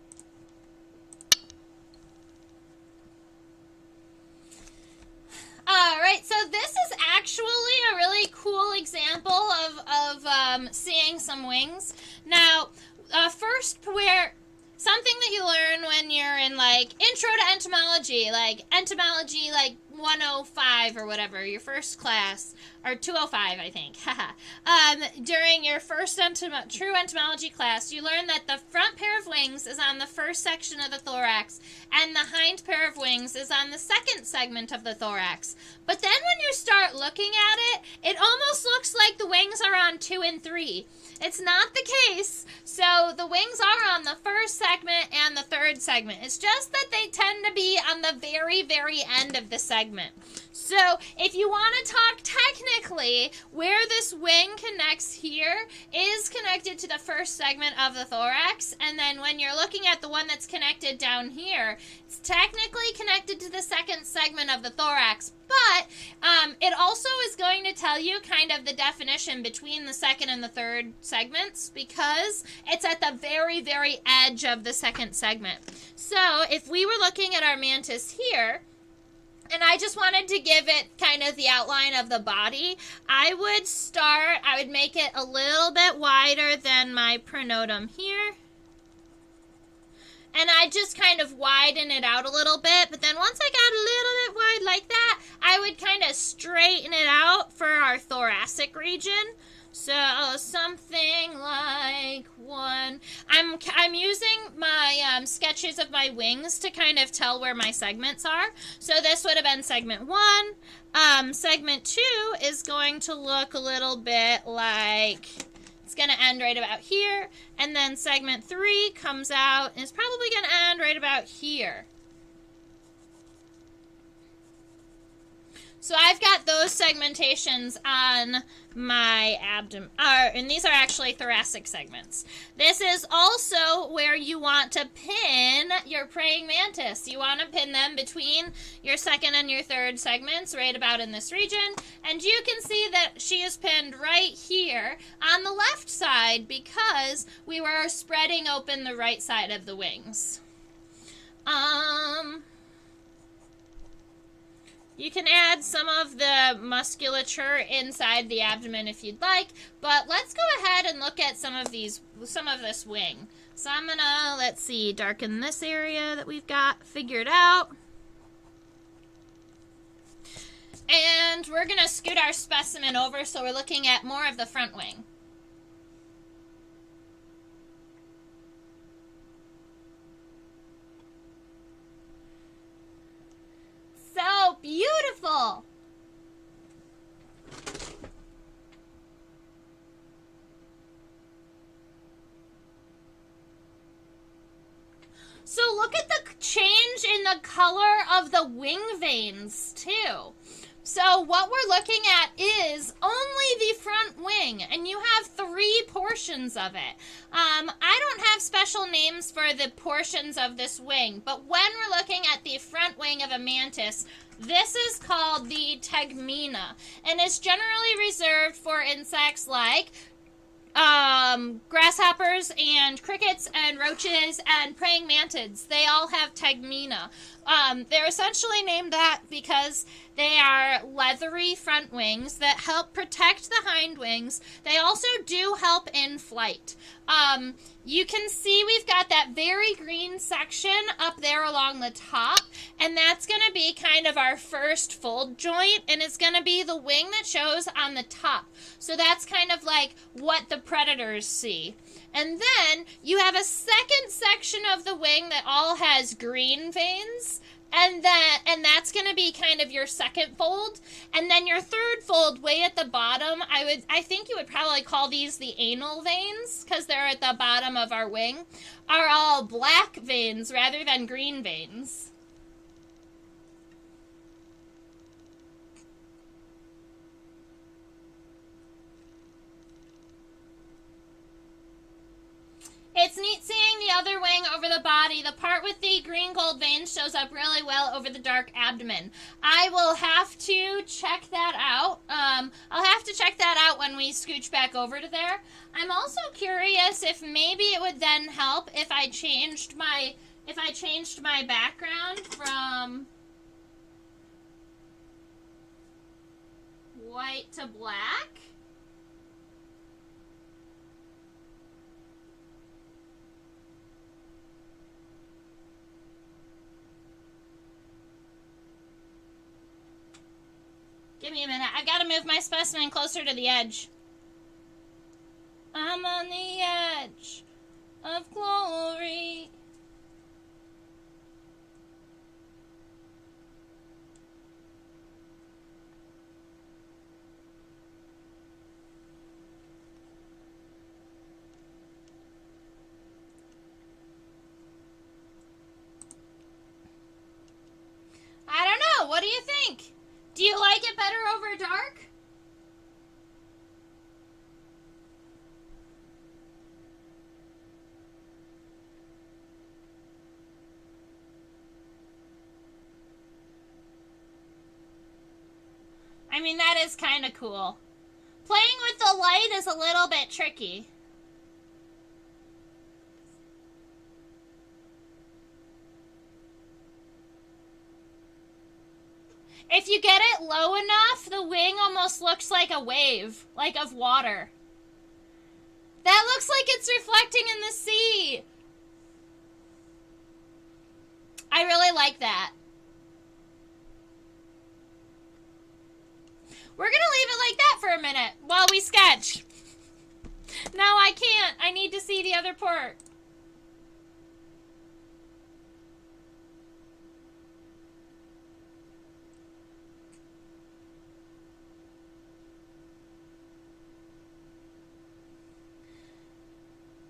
Alright, so this is actually a really cool example of seeing some wings. Now, first, something that you learn when you're in, like, intro to entomology, like 105 or whatever, your first class, or 205, I think, during your first true entomology class, you learn that the front pair of wings is on the first section of the thorax, and the hind pair of wings is on the second segment of the thorax. But then when you start looking at it, it almost looks like the wings are on 2 and 3. It's not the case. So the wings are on the first segment and the third segment. It's just that they tend to be on the very, very end of the segment. So if you want to talk technically, where this wing connects here is connected to the first segment of the thorax. And then when you're looking at the one that's connected down here, it's technically connected to the second segment of the thorax. But it also is going to tell you kind of the definition between the second and the third segments, because it's at the very, very edge of the second segment. So if we were looking at our mantis here, and I just wanted to give it kind of the outline of the body, I would make it a little bit wider than my pronotum here. And I just kind of widen it out a little bit. But then once I got a little bit wide like that, I would kind of straighten it out for our thoracic region. So something like one. I'm using my sketches of my wings to kind of tell where my segments are. So this would have been segment 1. Segment 2 is going to look a little bit like... It's going to end right about here, and then segment 3 comes out and is probably going to end right about here. So I've got those segmentations on my abdomen, and these are actually thoracic segments. This is also where you want to pin your praying mantis. You want to pin them between your second and your third segments, right about in this region. And you can see that she is pinned right here on the left side because we were spreading open the right side of the wings. You can add some of the musculature inside the abdomen if you'd like, but let's go ahead and look at some of this wing. So I'm gonna, let's see, darken this area that we've got figured out. And we're gonna scoot our specimen over so we're looking at more of the front wing. So beautiful! So look at the change in the color of the wing veins, too. So what we're looking at is only the front wing, and you have 3 portions of it. I don't have special names for the portions of this wing, but when we're looking at the front wing of a mantis, this is called the tegmina, and it's generally reserved for insects like grasshoppers and crickets and roaches and praying mantids. They all have tegmina. They're essentially named that because they are leathery front wings that help protect the hind wings. They also do help in flight. You can see we've got that very green section up there along the top, and that's going to be kind of our first fold joint, and it's going to be the wing that shows on the top. So that's kind of like what the predators see. And then you have a second section of the wing that all has green veins, and that's going to be kind of your second fold. And then your third fold way at the bottom, I think you would probably call these the anal veins, because they're at the bottom of our wing, are all black veins rather than green veins. It's neat seeing the other wing over the body. The part with the green gold veins shows up really well over the dark abdomen. I will have to check that out. I'll have to check that out when we scooch back over to there. I'm also curious if maybe it would then help if I changed my background from white to black. Give me a minute. I gotta move my specimen closer to the edge. I'm on the edge of glory. I don't know. What do you think? Do you like it better over dark? I mean, that is kind of cool. Playing with the light is a little bit tricky. If you get it low enough, the wing almost looks like a wave, like of water. That looks like it's reflecting in the sea. I really like that. We're going to leave it like that for a minute while we sketch. No, I can't. I need to see the other port.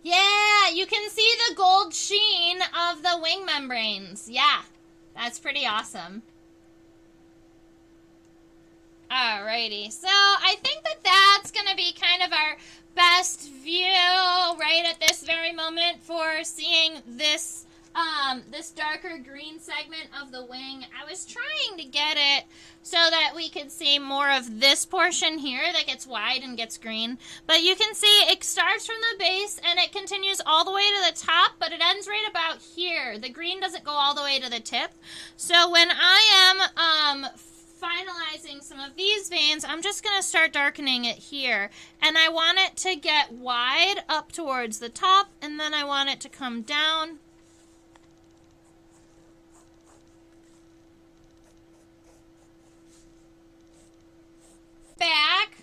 Yeah, you can see the gold sheen of the wing membranes. Yeah, that's pretty awesome. Alrighty, so I think that that's going to be kind of our best view right at this very moment for seeing this this darker green segment of the wing. I was trying to get it so that we could see more of this portion here that gets wide and gets green. But you can see it starts from the base and it continues all the way to the top, but it ends right about here. The green doesn't go all the way to the tip. So when I am finalizing some of these veins, I'm just going to start darkening it here. And I want it to get wide up towards the top, and then I want it to come down. Back.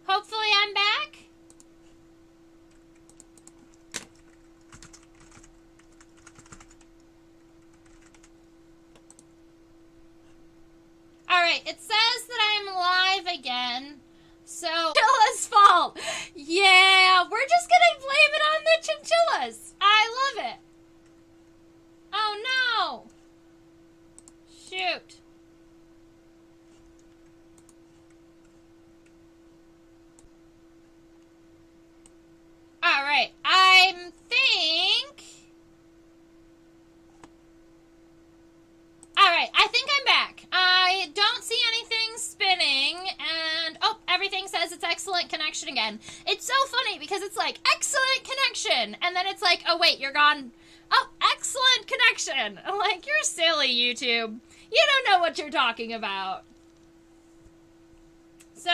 Hopefully I'm back. Alright, it says that I'm live again. So, chinchilla's fault. Yeah, we're just gonna blame it on the chinchillas. I love it. Oh no. Shoot. Alright, I think... Alright, I think I'm back. I don't see anything spinning, and... Oh, everything says it's excellent connection. connection again. It's so funny because it's like, excellent connection. And then it's like, oh, wait, you're gone. Oh, excellent connection. I'm like, you're silly, YouTube. You don't know what you're talking about. So,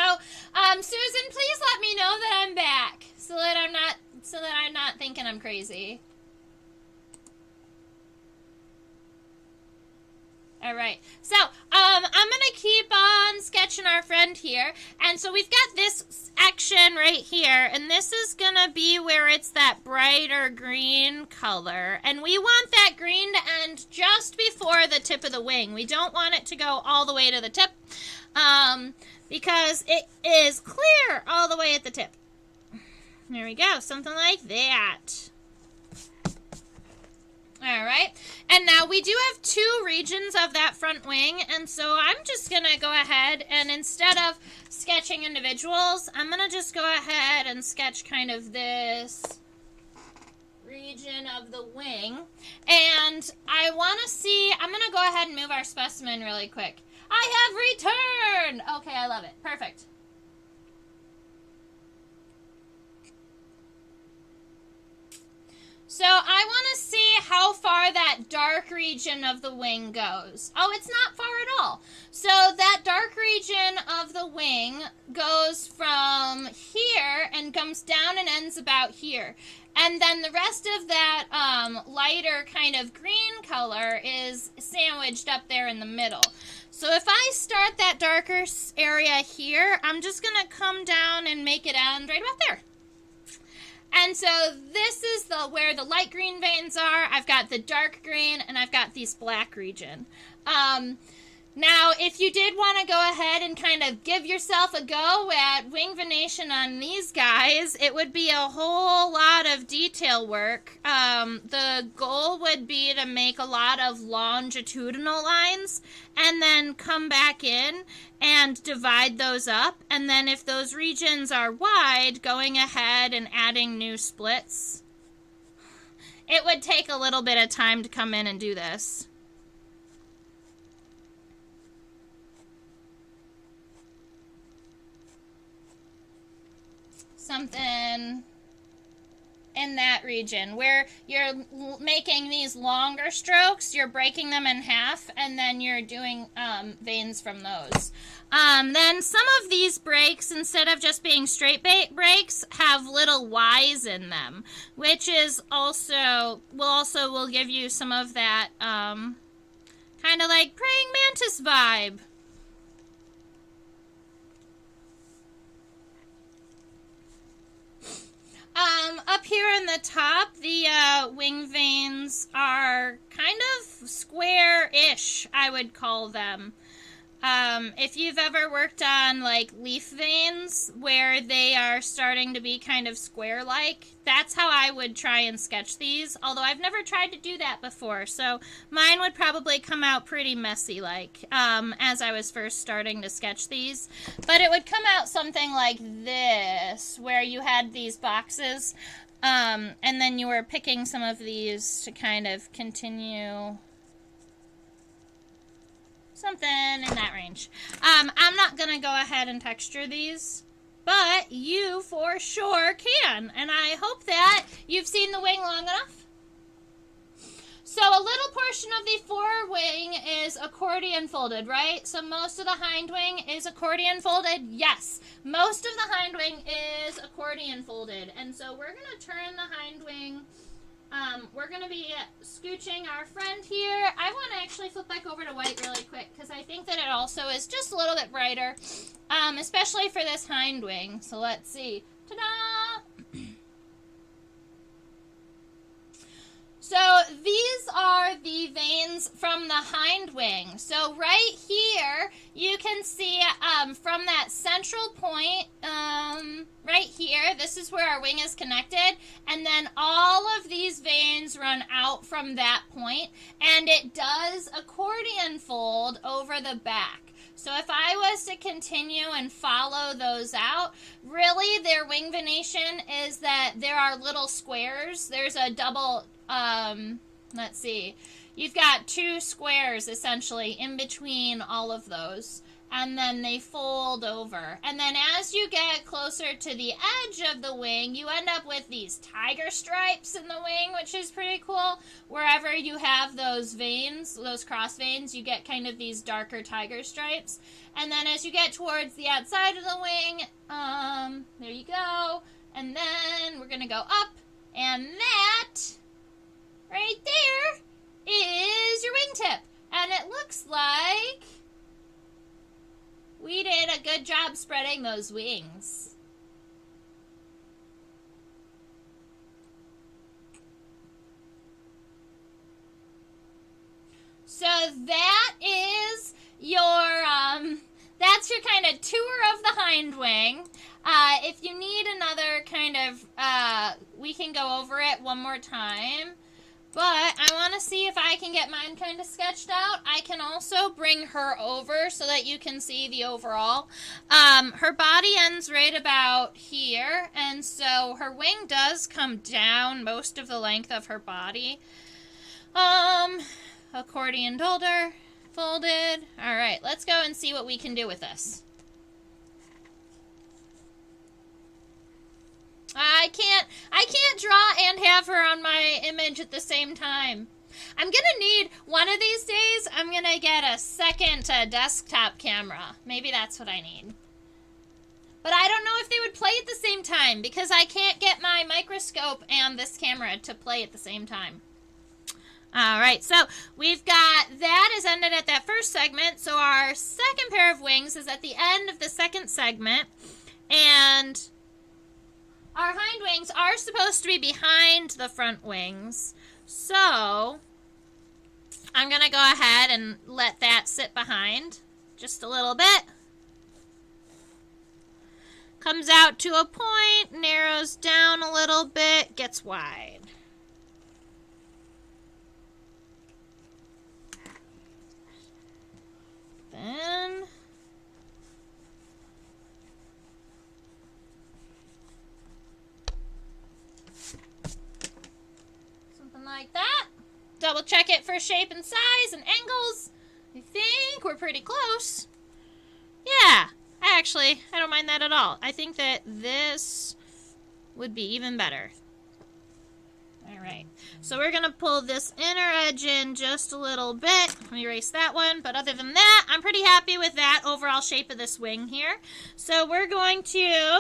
Susan, please let me know that I'm back so that I'm not thinking I'm crazy. All right, so I'm gonna keep on sketching our friend here, and so we've got this action right here, and this is gonna be where it's that brighter green color, and we want that green to end just before the tip of the wing. We don't want it to go all the way to the tip, because it is clear all the way at the tip. There we go, something like that. All right, and now we do have two regions of that front wing, and so I'm just going to go ahead and instead of sketching individuals, I'm going to just go ahead and sketch kind of this region of the wing, and I want to see, I'm going to go ahead and move our specimen really quick. I have returned! Okay, I love it. Perfect. So I want to see how far that dark region of the wing goes. Oh, it's not far at all. So that dark region of the wing goes from here and comes down and ends about here. And then the rest of that lighter kind of green color is sandwiched up there in the middle. So if I start that darker area here, I'm just going to come down and make it end right about there. And so this is where the light green veins are. I've got the dark green, and I've got these black region. Now, if you did want to go ahead and kind of give yourself a go at wing venation on these guys, it would be a whole lot of detail work. The goal would be to make a lot of longitudinal lines and then come back in and divide those up. And then if those regions are wide, going ahead and adding new splits. It would take a little bit of time to come in and do this. Something in that region where you're making these longer strokes, you're breaking them in half, and then you're doing veins from those. Then some of these breaks, instead of just being straight breaks, have little Y's in them, which is will give you some of that kind of like praying mantis vibe. Up here in the top, the wing veins are kind of square-ish, I would call them. If you've ever worked on like leaf veins where they are starting to be kind of square-like, that's how I would try and sketch these, although I've never tried to do that before, so mine would probably come out pretty messy-like as I was first starting to sketch these. But it would come out something like this, where you had these boxes, and then you were picking some of these to kind of continue something in that range. I'm not going to go ahead and texture these, but you for sure can, and I hope that you've seen the wing long enough. So a little portion of the forewing is accordion folded, right? So most of the hind wing is accordion folded? Yes, most of the hind wing is accordion folded, and so we're going to turn the hind wing. We're going to be scooching our friend here. I want to actually flip back over to white really quick because I think that it also is just a little bit brighter, especially for this hind wing. So let's see. Ta-da! So these are the veins from the hind wing. So right here, you can see from that central point, right here, this is where our wing is connected, and then all of these veins run out from that point, and it does accordion fold over the back. So if I was to continue and follow those out, really their wing venation is that there are little squares. There's a double, let's see, you've got two squares essentially in between all of those. and then they fold over. And then as you get closer to the edge of the wing, you end up with these tiger stripes in the wing, which is pretty cool. Wherever you have those veins, those cross veins, you get kind of these darker tiger stripes. And then as you get towards the outside of the wing, there you go. And then we're going to go up, and that right there is your wingtip. And it looks like we did a good job spreading those wings. So that is your, that's your kind of tour of the hind wing. If you need another kind of, we can go over it one more time. But I want to see if I can get mine kind of sketched out. I can also bring her over so that you can see the overall. Her body ends right about here, and so her wing does come down most of the length of her body. Accordion holder, folded. All right, let's go and see what we can do with this. I can't draw and have her on my image at the same time. I'm gonna need, one of these days, I'm gonna get a second desktop camera. Maybe that's what I need. But I don't know if they would play at the same time, because I can't get my microscope and this camera to play at the same time. Alright, so we've got, that is ended at that first segment, so our second pair of wings is at the end of the second segment, and our hind wings are supposed to be behind the front wings, so I'm going to go ahead and let that sit behind just a little bit. Comes out to a point, narrows down a little bit, gets wide. Then something like that. Double check it for shape and size and angles. I think we're pretty close. Yeah, I don't mind that at all. I think that this would be even better. Alright, so we're going to pull this inner edge in just a little bit. Let me erase that one. But other than that, I'm pretty happy with that overall shape of this wing here. So we're going to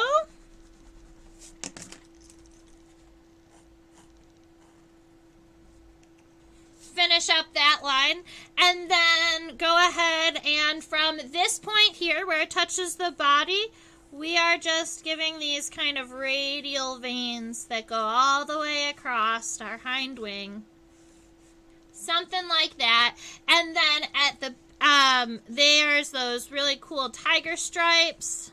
finish up that line. And then go ahead and from this point here where it touches the body, we are just giving these kind of radial veins that go all the way across our hind wing. Something like that. And then at the, there's those really cool tiger stripes.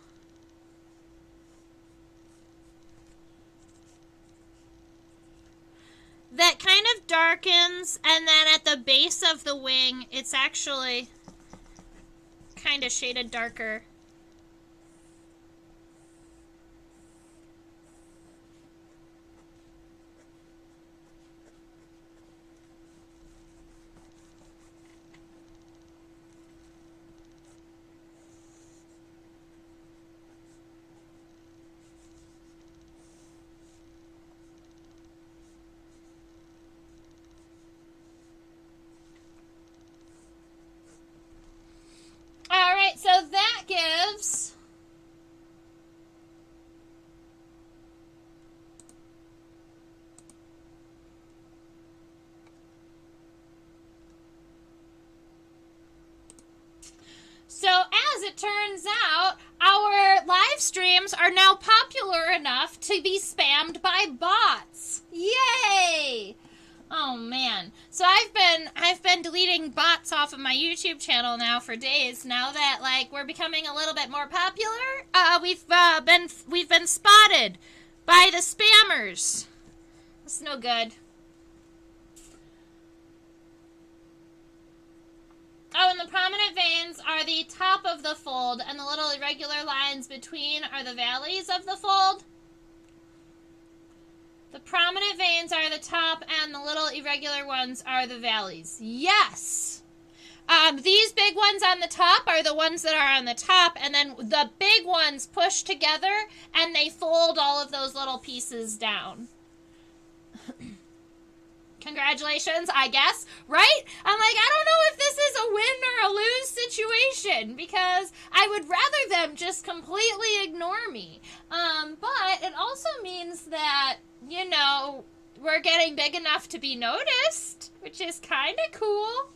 That kind of darkens, and then at the base of the wing, it's actually kind of shaded darker. So that gives as it turns out, our live streams are now popular enough to be spammed by bots. Yay! Oh man. So I've been deleting bots off of my YouTube channel now for days. Now that like we're becoming a little bit more popular, we've been spotted by the spammers. That's no good. Oh, and the prominent veins are the top of the fold, and the little irregular lines between are the valleys of the fold. The prominent veins are the top, and the little irregular ones are the valleys. Yes! These big ones on the top are the ones that are on the top, and then the big ones push together, and they fold all of those little pieces down. Congratulations, I guess, right? I'm like, I don't know if this is a win or a lose situation, because I would rather them just completely ignore me. But it also means that, you know, we're getting big enough to be noticed, which is kind of cool.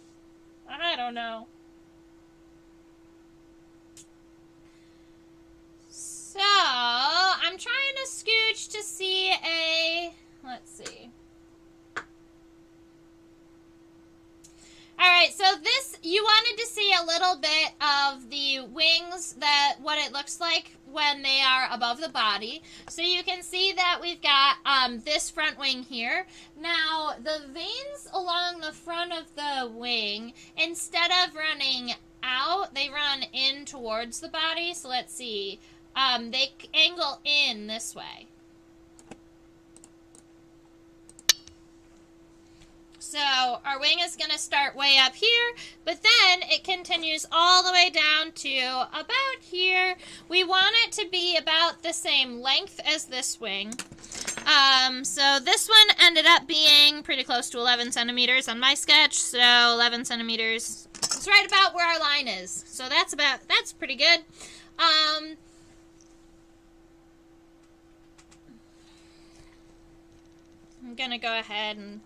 I don't know. So, I'm trying to scooch to see let's see. Alright, so this, you wanted to see a little bit of the wings, what it looks like when they are above the body. So you can see that we've got this front wing here. Now, the veins along the front of the wing, instead of running out, they run in towards the body. So let's see. They angle in this way. So our wing is going to start way up here, but then it continues all the way down to about here. We want it to be about the same length as this wing. So this one ended up being pretty close to 11 centimeters on my sketch, so 11 centimeters is right about where our line is. So that's pretty good. I'm going to go ahead and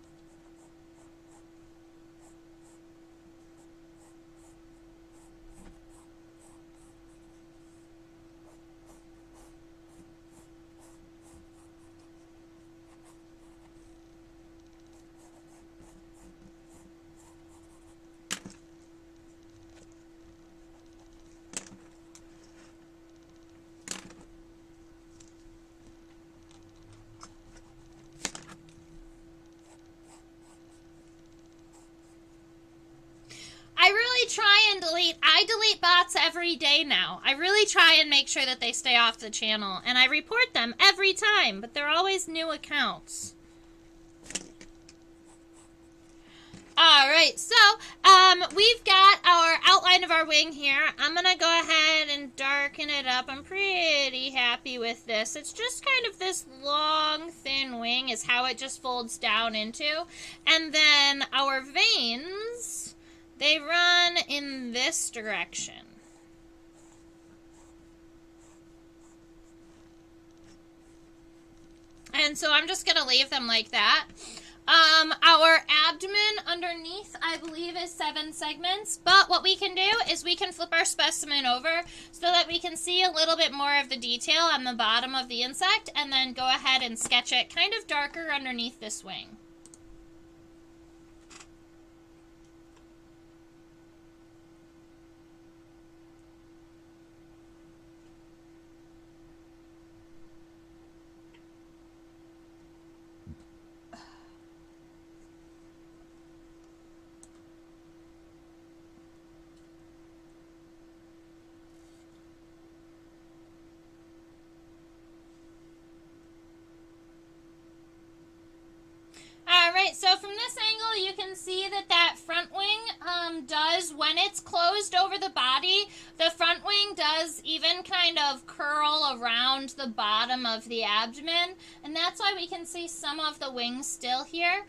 I delete bots every day now. I really try and make sure that they stay off the channel, and I report them every time, but they're always new accounts. Alright, so we've got our outline of our wing here. I'm going to go ahead and darken it up. I'm pretty happy with this. It's just kind of this long, thin wing is how it just folds down into. And then our veins, they run in this direction. And so I'm just going to leave them like that. Our abdomen underneath, I believe, is 7 segments. But what we can do is we can flip our specimen over so that we can see a little bit more of the detail on the bottom of the insect, and then go ahead and sketch it kind of darker underneath this wing. Alright, so from this angle you can see that that front wing does, when it's closed over the body, the front wing does even kind of curl around the bottom of the abdomen, and that's why we can see some of the wings still here.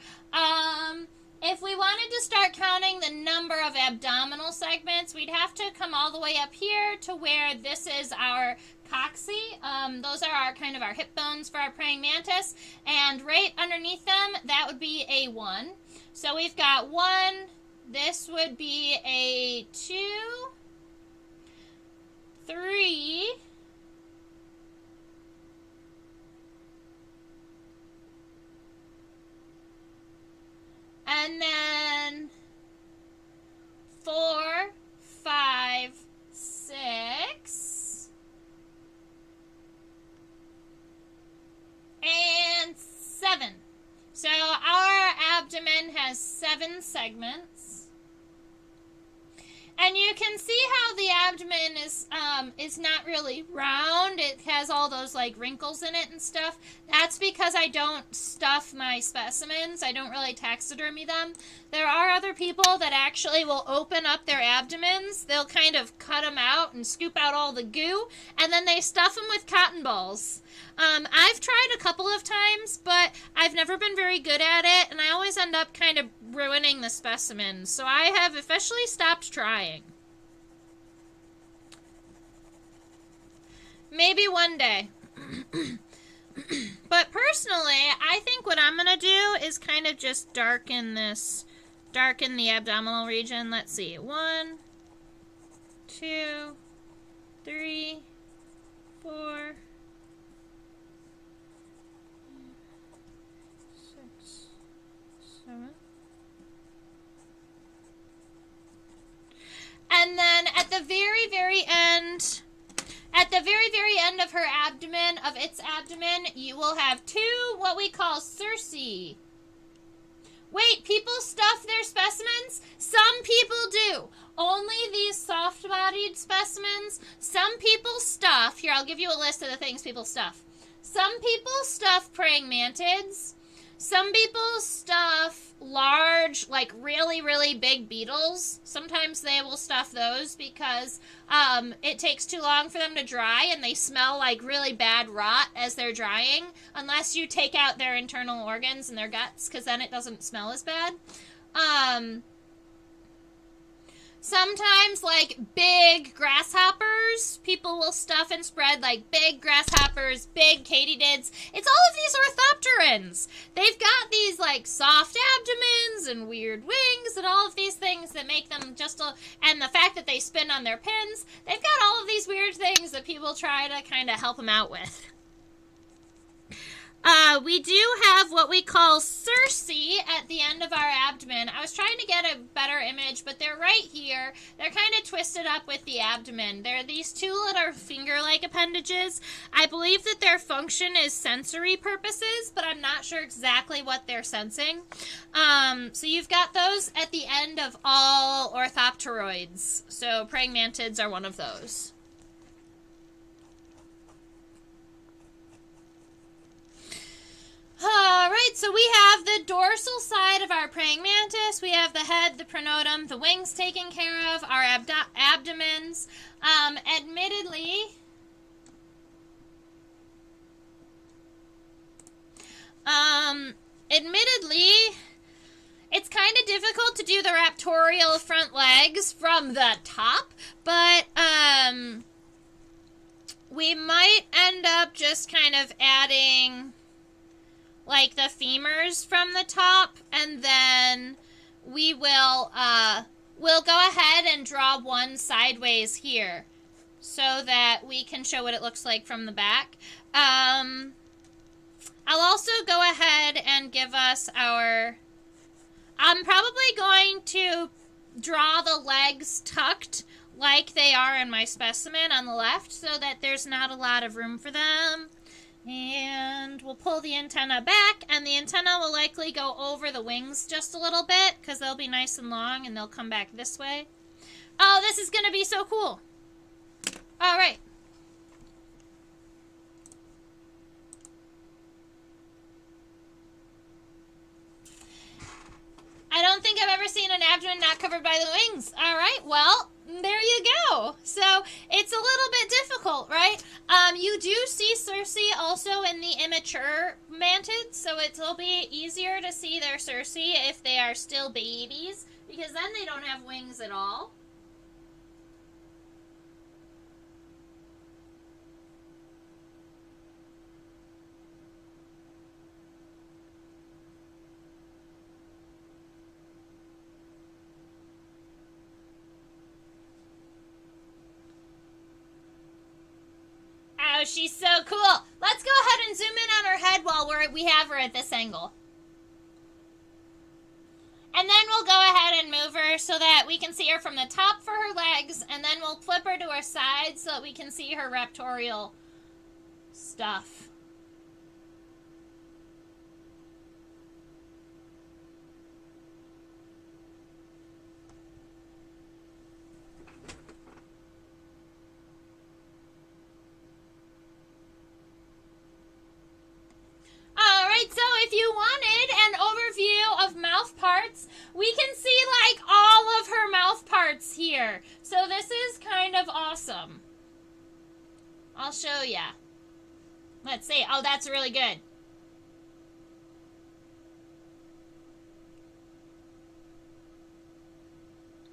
If we wanted to start counting the number of abdominal segments, we'd have to come all the way up here to where this is our coccyx. Those are our kind of our hip bones for our praying mantis, and right underneath them, that would be a 1. So we've got 1, this would be a 2, 3, and then 4, 5, 6, and 7. So our abdomen has 7 segments. And you can see how the abdomen is not really round. It has all those like wrinkles in it and stuff. That's because I don't stuff my specimens. I don't really taxidermy them. There are other people that actually will open up their abdomens. They'll kind of cut them out and scoop out all the goo, and then they stuff them with cotton balls. I've tried a couple of times, but I've never been very good at it, and I always end up kind of ruining the specimens. So I have officially stopped trying. Maybe one day. But personally, I think what I'm going to do is kind of just darken the abdominal region. Let's see. 1, 2, 3, 4, 6, 7. And then at the very, very end, of her abdomen, of its abdomen, you will have 2 what we call cerci. Wait, people stuff their specimens? Some people do. Only these soft-bodied specimens. Some people stuff. Here, I'll give you a list of the things people stuff. Some people stuff praying mantids. Some people stuff large, like really, really big beetles. Sometimes they will stuff those because it takes too long for them to dry and they smell like really bad rot as they're drying, unless you take out their internal organs and their guts, because then it doesn't smell as bad. Sometimes, like, big grasshoppers, people will stuff and spread, like, big grasshoppers, big katydids. It's all of these orthopterans. They've got these, like, soft abdomens and weird wings and all of these things that make them just and the fact that they spin on their pins. They've got all of these weird things that people try to kind of help them out with. We do have what we call cerci at the end of our abdomen. I was trying to get a better image, but they're right here. They're kind of twisted up with the abdomen. They're these 2 little finger-like appendages. I believe that their function is sensory purposes, but I'm not sure exactly what they're sensing. So you've got those at the end of all orthopteroids. So praying mantids are one of those. Alright, so we have the dorsal side of our praying mantis. We have the head, the pronotum, the wings taken care of, our abdomens. Admittedly, it's kind of difficult to do the raptorial front legs from the top, but, we might end up just kind of adding, like, the femurs from the top, and then we will, we'll go ahead and draw one sideways here so that we can show what it looks like from the back. I'll also go ahead and give us our, I'm probably going to draw the legs tucked like they are in my specimen on the left so that there's not a lot of room for them. And we'll pull the antenna back, and the antenna will likely go over the wings just a little bit because they'll be nice and long and they'll come back this way. Oh, this is going to be so cool. All right. I don't think I've ever seen an abdomen not covered by the wings. All right, well, there you go. So it's a little bit difficult, right? You do see cerci also in the immature mantids, so it'll be easier to see their cerci if they are still babies, because then they don't have wings at all. Oh, she's so cool. Let's go ahead and zoom in on her head while we have her at this angle. And then we'll go ahead and move her so that we can see her from the top for her legs, and then we'll flip her to her side so that we can see her raptorial stuff. if you wanted an overview of mouth parts, we can see like all of her mouth parts here. So this is kind of awesome. I'll show ya. Let's see. Oh, that's really good.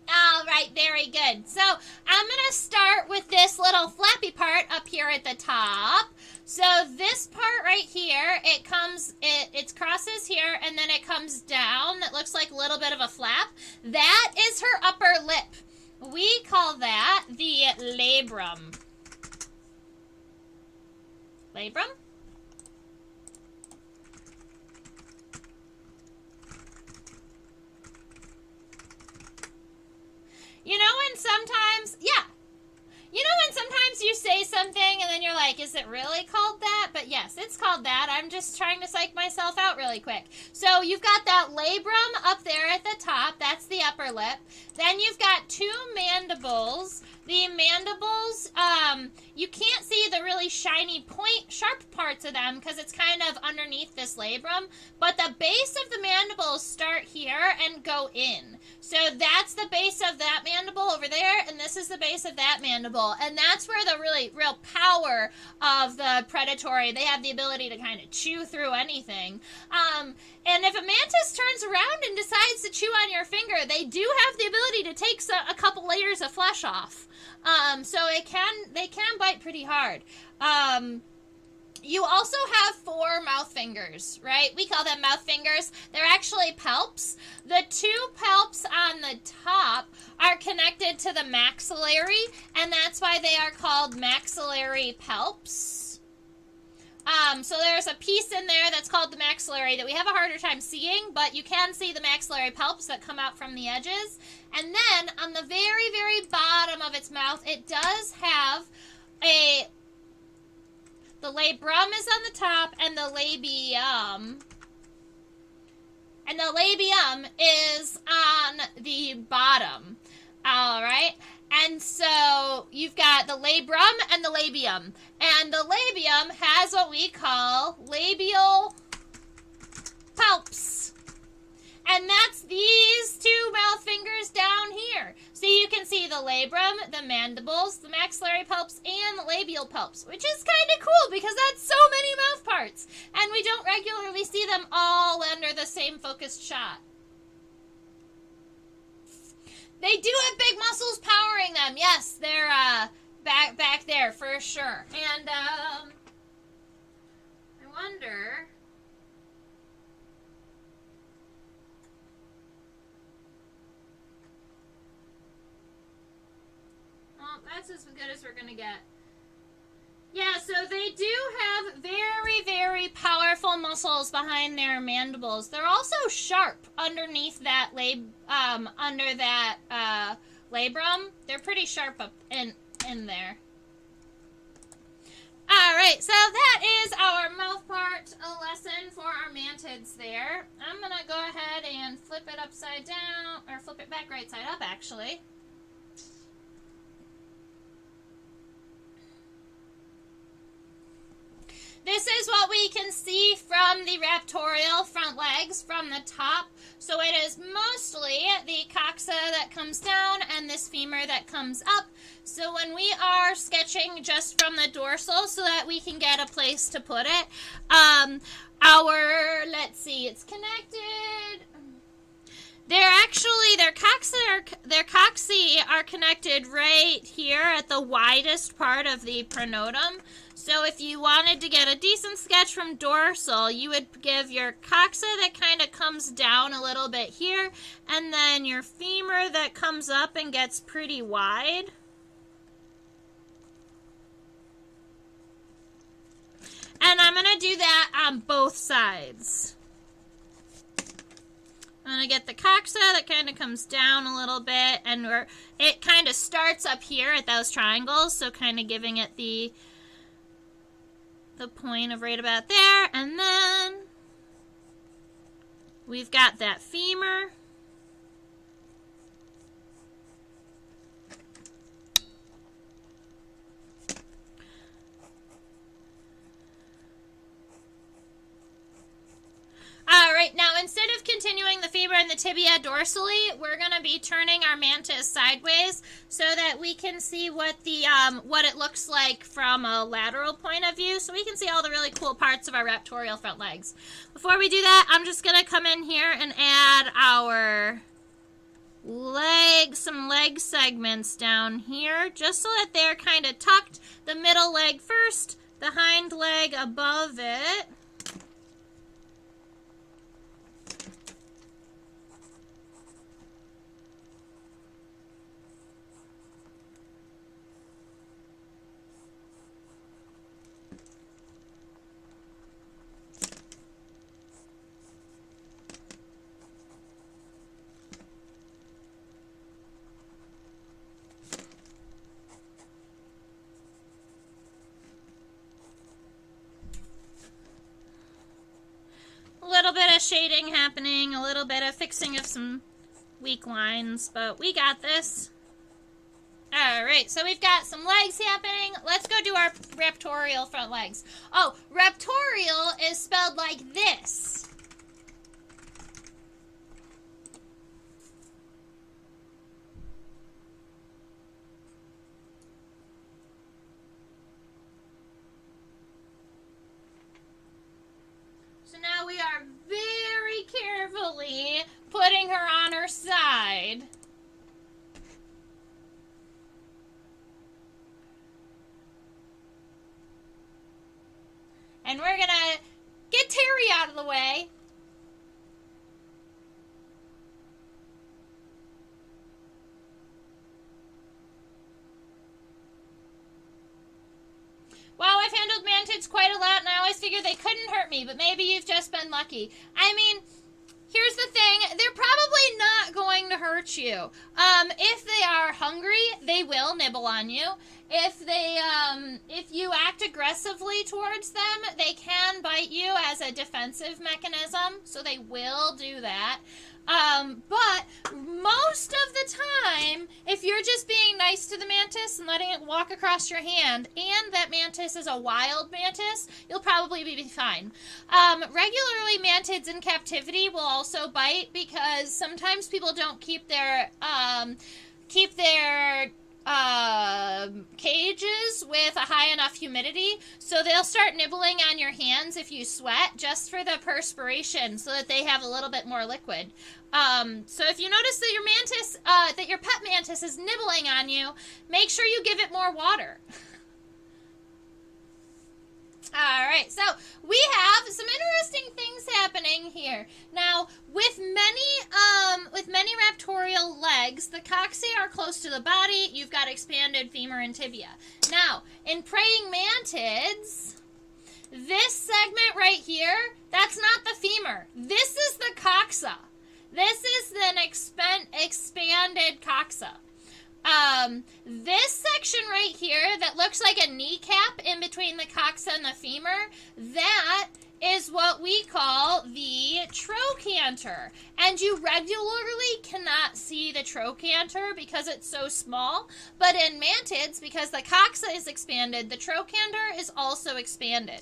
All right, very good. So I'm going to start with this little flappy part up here at the top. So this part right here, it crosses here and then it comes down. That looks like a little bit of a flap. That is her upper lip. We call that the labrum. Labrum? You know when sometimes, yeah. You know when sometimes you say something and then you're like, is it really called that? But yes, it's called that. I'm just trying to psych myself out really quick. So you've got that labrum up there at the top. That's the upper lip. Then you've got two mandibles. The mandibles, you can't see the really shiny sharp parts of them because it's kind of underneath this labrum. But the base of the mandibles start here and go in. So that's the base of that mandible over there, and this is the base of that mandible. And that's where the real power of the predatory, they have the ability to kind of chew through anything. And if a mantis turns around and decides to chew on your finger, they do have the ability to take a couple layers of flesh off. So they can bite pretty hard. You also have 4 mouth fingers, right? We call them mouth fingers. They're actually palps. The 2 palps on the top are connected to the maxillary, and that's why they are called maxillary palps. So there's a piece in there that's called the maxillary that we have a harder time seeing, but you can see the maxillary palps that come out from the edges. And then on the very, very bottom of its mouth, it does have the labrum is on the top, and the labium. And the labium is on the bottom. All right. And so you've got the labrum and the labium. And the labium has what we call labial palps. And that's these 2 mouth fingers down here. So you can see the labrum, the mandibles, the maxillary palps, and the labial palps, which is kind of cool because that's so many mouth parts. And we don't regularly see them all under the same focused shot. They do have big muscles powering them. Yes, they're back there for sure. And I wonder... Well, that's as good as we're going to get. Yeah, so they do have very, very powerful muscles behind their mandibles. They're also sharp underneath that labrum. They're pretty sharp up in there. All right, so that is our mouth part lesson for our mantids there. I'm going to go ahead and flip it upside down, or flip it back right side up, actually. This is what we can see from the raptorial front legs from the top. So it is mostly the coxa that comes down and this femur that comes up. So when we are sketching just from the dorsal so that we can get a place to put it, let's see, it's connected. Their coxae are connected right here at the widest part of the pronotum. So if you wanted to get a decent sketch from dorsal, you would give your coxa that kind of comes down a little bit here, and then your femur that comes up and gets pretty wide. And I'm going to do that on both sides. I'm going to get the coxa that kind of comes down a little bit, and it kind of starts up here at those triangles, so kind of giving it the point of right about there, and then we've got that femur. instead of continuing the femur and the tibia dorsally, we're going to be turning our mantis sideways so that we can see what it looks like from a lateral point of view, so we can see all the really cool parts of our raptorial front legs. Before we do that, I'm just going to come in here and add our some leg segments down here, just so that they're kind of tucked. The middle leg first, the hind leg above it. A little bit of shading happening, a little bit of fixing of some weak lines, but we got this. Alright, so we've got some legs happening. Let's go do our raptorial front legs. Oh, raptorial is spelled like this. So now we are very carefully putting her on her side. And we're going to get Terry out of the way. Wow, I've handled mantids quite a lot, and I always figured they couldn't hurt me, but maybe you've just been lucky. I mean, here's the thing. They're probably not going to hurt you. If they are hungry, they will nibble on you. If you act aggressively towards them, they can bite you as a defensive mechanism, so they will do that. But most of the time, if you're just being nice to the mantis and letting it walk across your hand, and that mantis is a wild mantis, you'll probably be fine. Regularly, mantids in captivity will also bite because sometimes people don't keep their cages with a high enough humidity, so they'll start nibbling on your hands if you sweat, just for the perspiration, so that they have a little bit more liquid. So if you notice that your mantis, that your pet mantis is nibbling on you, make sure you give it more water. Alright, so we have some interesting things happening here. Now, with many raptorial legs, the coxae are close to the body. You've got expanded femur and tibia. Now, in praying mantids, this segment right here, that's not the femur. This is the coxa. This is an expanded coxa. This section right here that looks like a kneecap in between the coxa and the femur, that is what we call the trochanter. And you regularly cannot see the trochanter because it's so small, but in mantids, because the coxa is expanded, the trochanter is also expanded.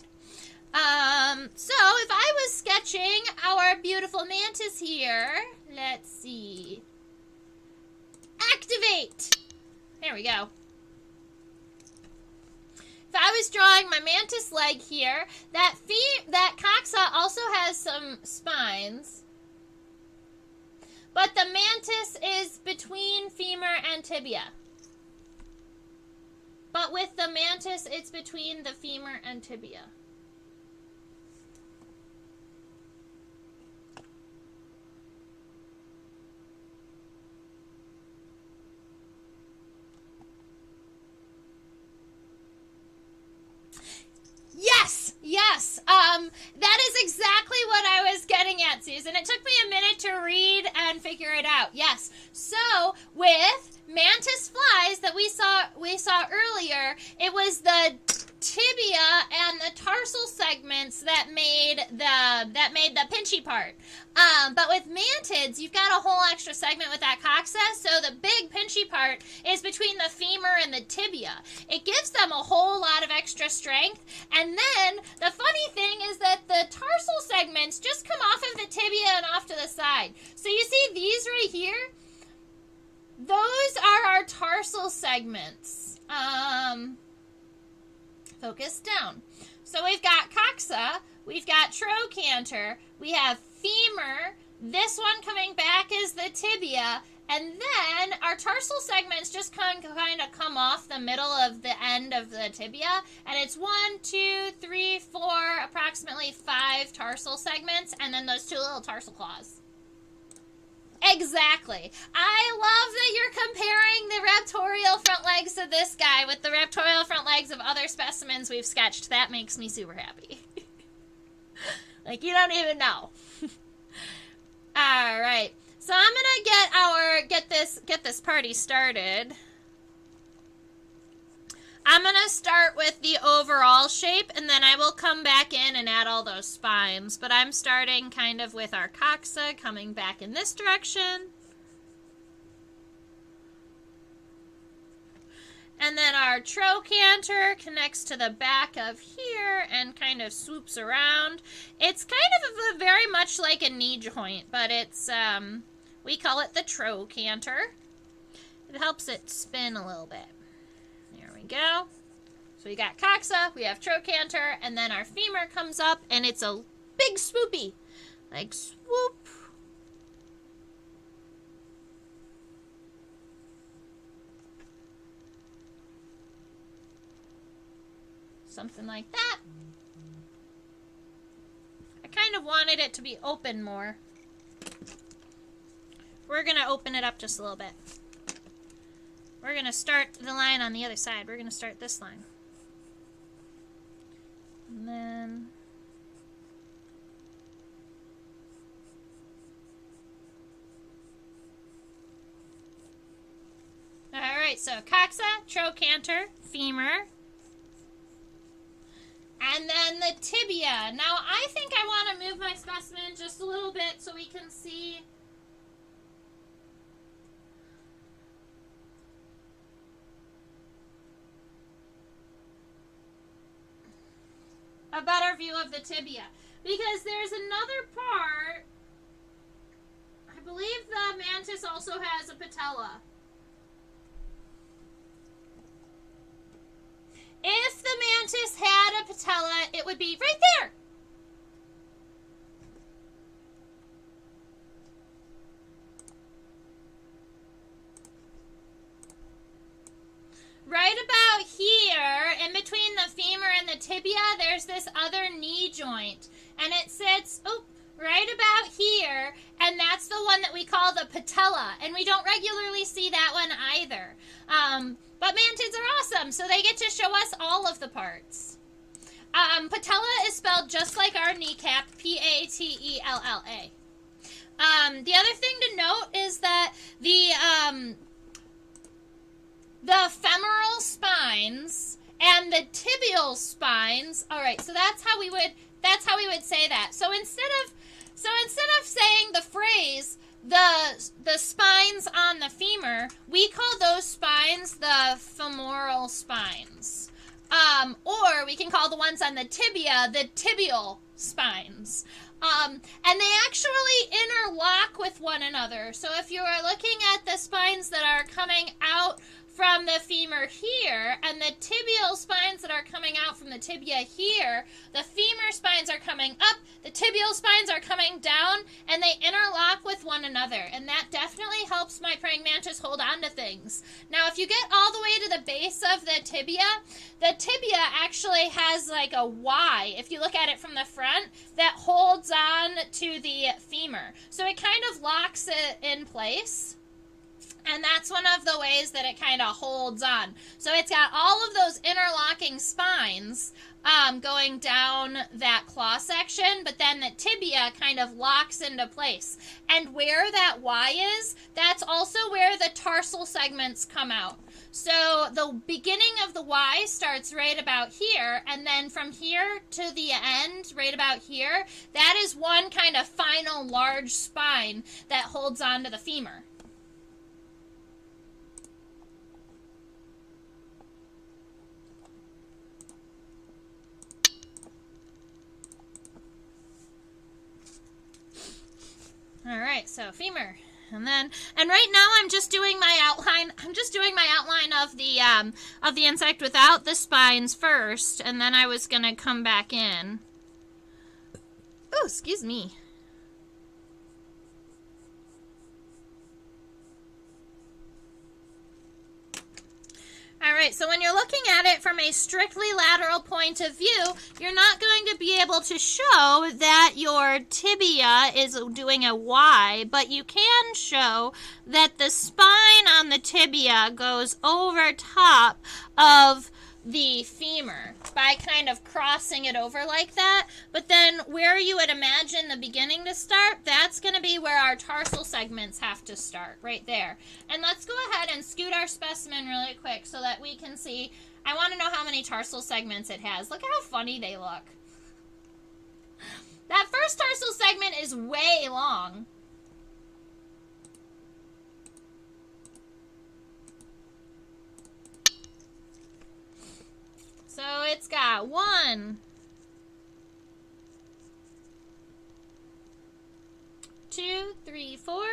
So if I was sketching our beautiful mantis here, let's see. Activate! There we go. If I was drawing my mantis leg here, that coxa also has some spines. But the mantis is between femur and tibia. But with the mantis, it's between the femur and tibia. Yes, that is exactly what I was getting at, Susan. It took me a minute to read and figure it out. Yes, so with mantis flies that we saw earlier, it was the tibia and the tarsal segments that made the pinchy part. But with mantids, you've got a whole extra segment with that coxa, so the big pinchy part is between the femur and the tibia. It gives them a whole lot of extra strength, and then the funny thing is that the tarsal segments just come off of the tibia and off to the side. So you see these right here? Those are our tarsal segments. Focus down. So we've got coxa, we've got trochanter, we have femur, this one coming back is the tibia, and then our tarsal segments just kind of come off the middle of the end of the tibia, and it's 1, 2, 3, 4, approximately 5 tarsal segments, and then those 2 little tarsal claws. Exactly. I love that you're comparing the raptorial front legs to this guy with the raptorial front legs of other specimens we've sketched. That makes me super happy. Like, you don't even know. All right. So I'm going to get this party started. I'm going to start with the overall shape, and then I will come back in and add all those spines. But I'm starting kind of with our coxa, coming back in this direction. And then our trochanter connects to the back of here and kind of swoops around. It's kind of very much like a knee joint, but it's, we call it the trochanter. It helps it spin a little bit. There we go. So we got coxa, we have trochanter, and then our femur comes up, and it's a big swoopy. Like, swoop. Something like that. I kind of wanted it to be open more. We're going to open it up just a little bit. We're going to start the line on the other side. We're going to start this line. And then... Alright, so coxa, trochanter, femur, and then the tibia. Now, I think I want to move my specimen just a little bit so we can see a better view of the tibia. Because there's another part. I believe the mantis also has a patella. If the mantis had a patella, it would be right there. Right about here, in between the femur and the tibia, there's this other knee joint. And it sits, right about here, and that's the one that we call the patella. And we don't regularly see that one either. But mantids are awesome, so they get to show us all of the parts. Patella is spelled just like our kneecap, P-A-T-E-L-L-A. The other thing to note is that the femoral spines and the tibial spines. All right, so that's how we would say that. So instead of saying the phrase the spines on the femur, we call those spines the femoral spines. Or we can call the ones on the tibia the tibial spines. And they actually interlock with one another. So if you are looking at the spines that are coming out from the femur here, and the tibial spines that are coming out from the tibia here, the femur spines are coming up, the tibial spines are coming down, and they interlock with one another. And that definitely helps my praying mantis hold on to things. Now, if you get all the way to the base of the tibia actually has like a Y, if you look at it from the front, that holds on to the femur. So it kind of locks it in place. And that's one of the ways that it kind of holds on. So it's got all of those interlocking spines going down that claw section, but then the tibia kind of locks into place. And where that Y is, that's also where the tarsal segments come out. So the beginning of the Y starts right about here, and then from here to the end, right about here, that is one kind of final large spine that holds on to the femur. All right, so femur. And right now I'm just doing my outline. I'm just doing my outline of the insect without the spines first, and then I was gonna come back in. Oh, excuse me. All right, so when you're looking at it from a strictly lateral point of view, you're not going to be able to show that your tibia is doing a Y, but you can show that the spine on the tibia goes over top of the femur by kind of crossing it over like that. But then where you would imagine the beginning to start, that's going to be where our tarsal segments have to start, right there. And let's go ahead and scoot our specimen really quick so that we can see. I want to know how many tarsal segments it has. Look how funny they look. That first tarsal segment is way long. So it's got 1, 2, 3, 4.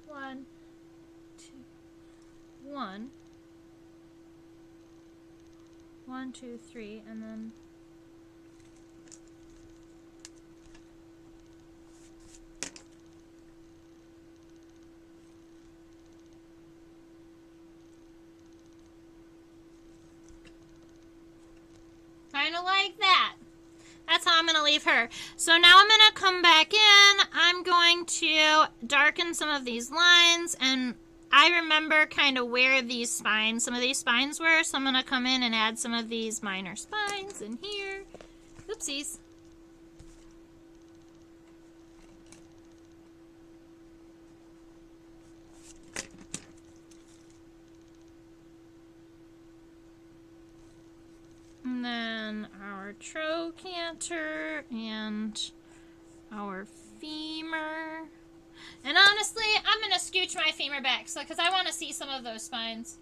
1, 2, 1, 1, 2, 3, and then kind of like that. That's how I'm going to leave her. So now I'm going to come back in. I'm going to darken some of these lines, and I remember kind of where these spines, some of these spines were, so I'm going to come in and add some of these minor spines in here. Oopsies. And then our trochanter and our femur. And honestly, I'm going to scooch my femur back because I want to see some of those spines.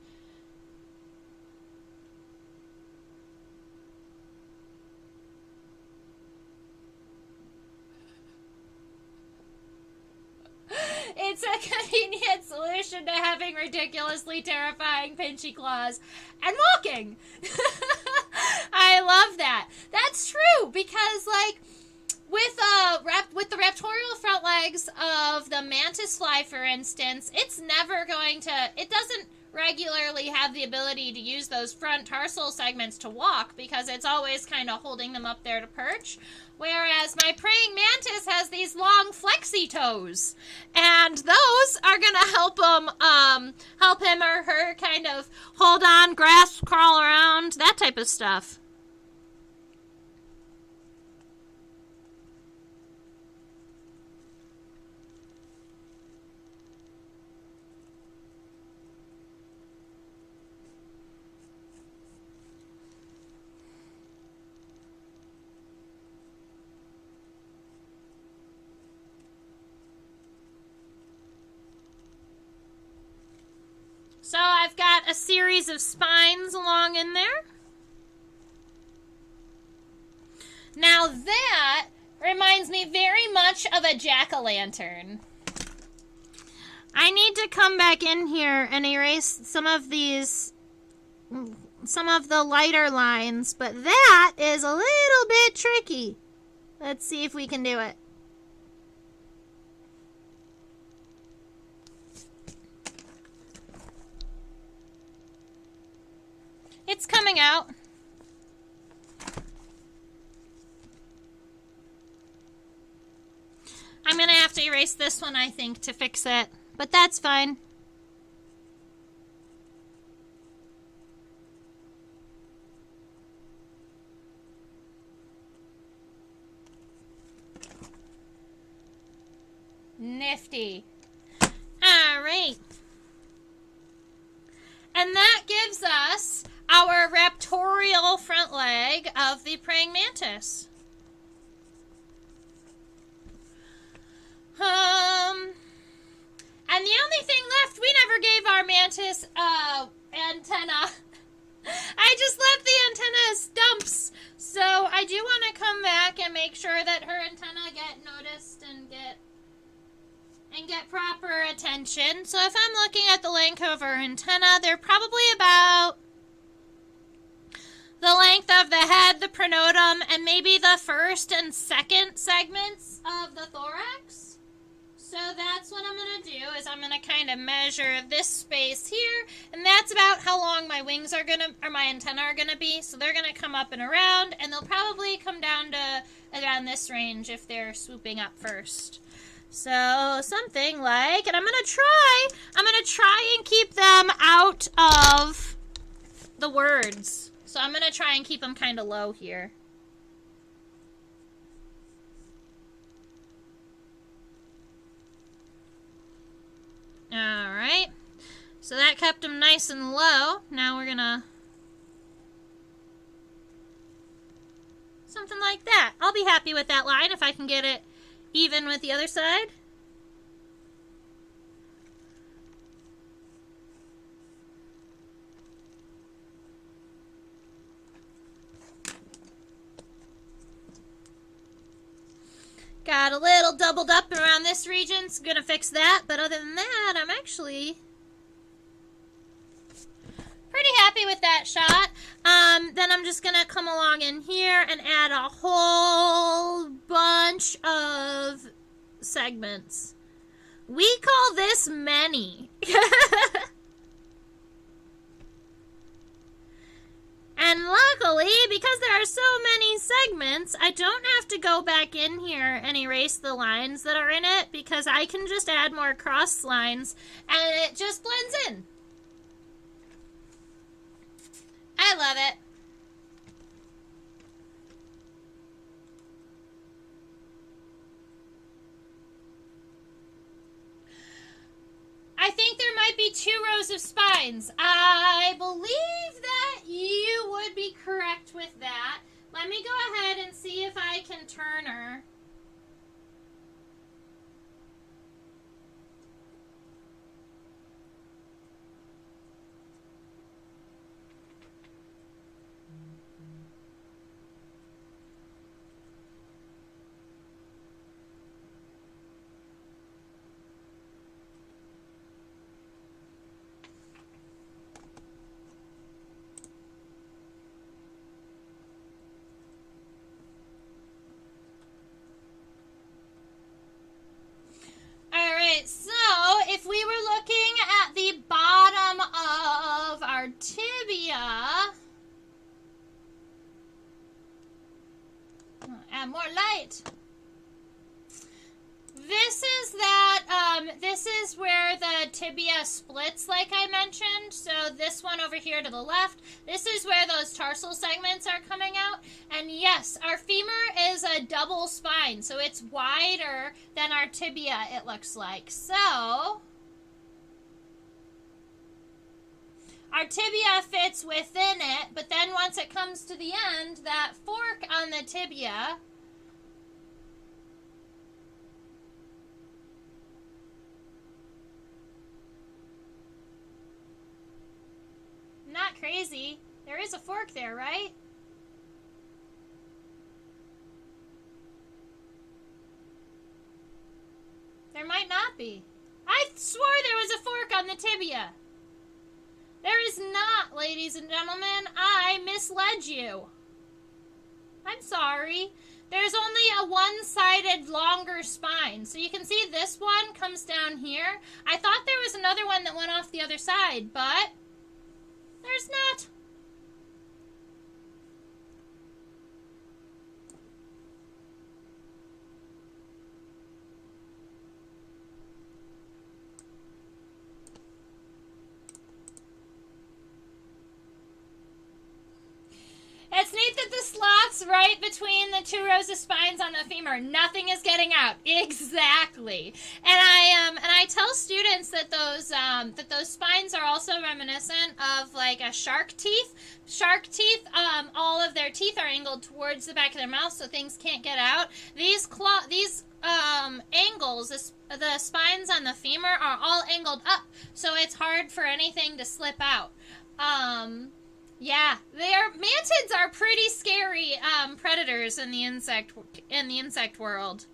It's a convenient solution to having ridiculously terrifying pinchy claws and walking. I love that. That's true because, like, with the raptorial front legs of the mantis fly, for instance, it's never going to. It doesn't regularly have the ability to use those front tarsal segments to walk because it's always kind of holding them up there to perch. Whereas my praying mantis has these long flexy toes, and those are gonna help him or her kind of hold on, grasp, crawl around, that type of stuff. So I've got a series of spines along in there. Now that reminds me very much of a jack-o'-lantern. I need to come back in here and erase some of the lighter lines, but that is a little bit tricky. Let's see if we can do it. It's coming out. I'm going to have to erase this one, I think, to fix it. But that's fine. 50. All right. And that gives us our raptorial front leg of the praying mantis. And the only thing left, we never gave our mantis antenna. I just left the antenna as stumps. So I do want to come back and make sure that her antenna get noticed and get proper attention. So if I'm looking at the length of her antenna, they're probably about the length of the head, the pronotum, and maybe the first and second segments of the thorax. So that's what I'm going to do, is I'm going to kind of measure this space here, and that's about how long my wings are going to, or my antennae are going to be. So they're going to come up and around, and they'll probably come down to around this range if they're swooping up first. So something like, and I'm going to try and keep them out of the words. So I'm going to try and keep them kind of low here. Alright, so that kept them nice and low. Now we're gonna, something like that. I'll be happy with that line if I can get it even with the other side. Got a little doubled up around this region, so gonna fix that. But other than that, I'm actually pretty happy with that shot. Then I'm just gonna come along in here and add a whole bunch of segments. We call this many. And luckily, because there are so many segments, I don't have to go back in here and erase the lines that are in it, because I can just add more cross lines and it just blends in. I love it. I think there might be 2 rows of spines. I believe that you would be correct with that. Let me go ahead and see if I can turn her. So, if we were looking at the bottom of our tibia, add more light. This is where the tibia splits, like I mentioned. So this one over here to the left, this is where those tarsal segments are coming out. And yes, our femur is a double spine, so it's wider than our tibia, it looks like. So our tibia fits within it, but then once it comes to the end, that fork on the tibia not crazy. There is a fork there, right? There might not be. I swore there was a fork on the tibia. There is not, ladies and gentlemen. I misled you. I'm sorry. There's only a one-sided longer spine. So you can see this one comes down here. I thought there was another one that went off the other side, but there's not. It's neat that the sloths Yes, right between the 2 rows of spines on the femur. Nothing is getting out. Exactly. And I tell students that those spines are also reminiscent of like a shark teeth. Shark teeth, all of their teeth are angled towards the back of their mouth so things can't get out. These angles, the spines on the femur are all angled up, so it's hard for anything to slip out. Yeah, mantids are pretty scary predators in the insect world.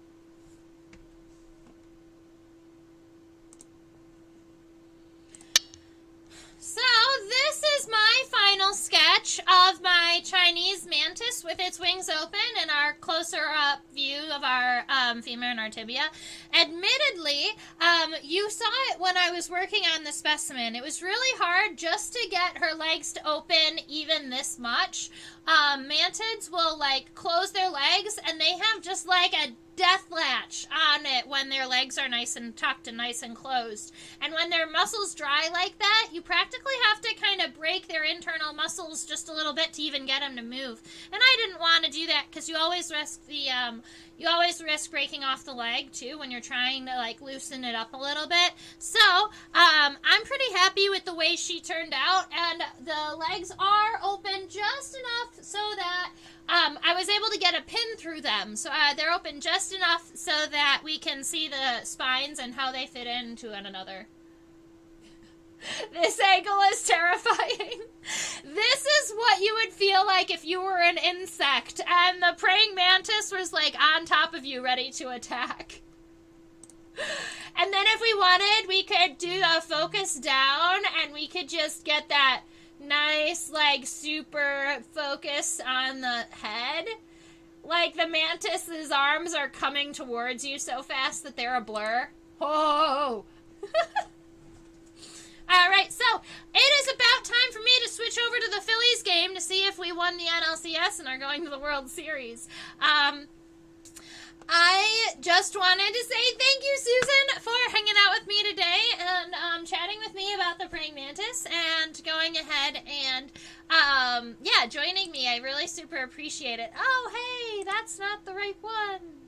So this is my final sketch of my Chinese mantis with its wings open and our closer up view of our femur and our tibia. Admittedly, you saw it when I was working on the specimen. It was really hard just to get her legs to open even this much. Mantids will like close their legs and they have just like a death latch on it when their legs are nice and tucked and nice and closed. And when their muscles dry like that, you practically have to kind of break their internal muscles just a little bit to even get them to move. And I didn't want to do that because you always risk breaking off the leg too when you're trying to like loosen it up a little bit. So I'm pretty happy with the way she turned out, and the legs are open just enough so that I was able to get a pin through them. So they're open just enough so that we can see the spines and how they fit into one another. This angle is terrifying. This is what you would feel like if you were an insect and the praying mantis was like on top of you ready to attack. And then if we wanted, we could do a focus down and we could just get that nice, like, super focus on the head. Like the mantis's arms are coming towards you so fast that they're a blur. Oh! Alright, so it is about time for me to switch over to the Phillies game to see if we won the NLCS and are going to the World Series. I just wanted to say thank you, Susan, for hanging out with me today and chatting with me about the praying mantis and going ahead and, joining me. I really super appreciate it. Oh, hey, that's not the right one.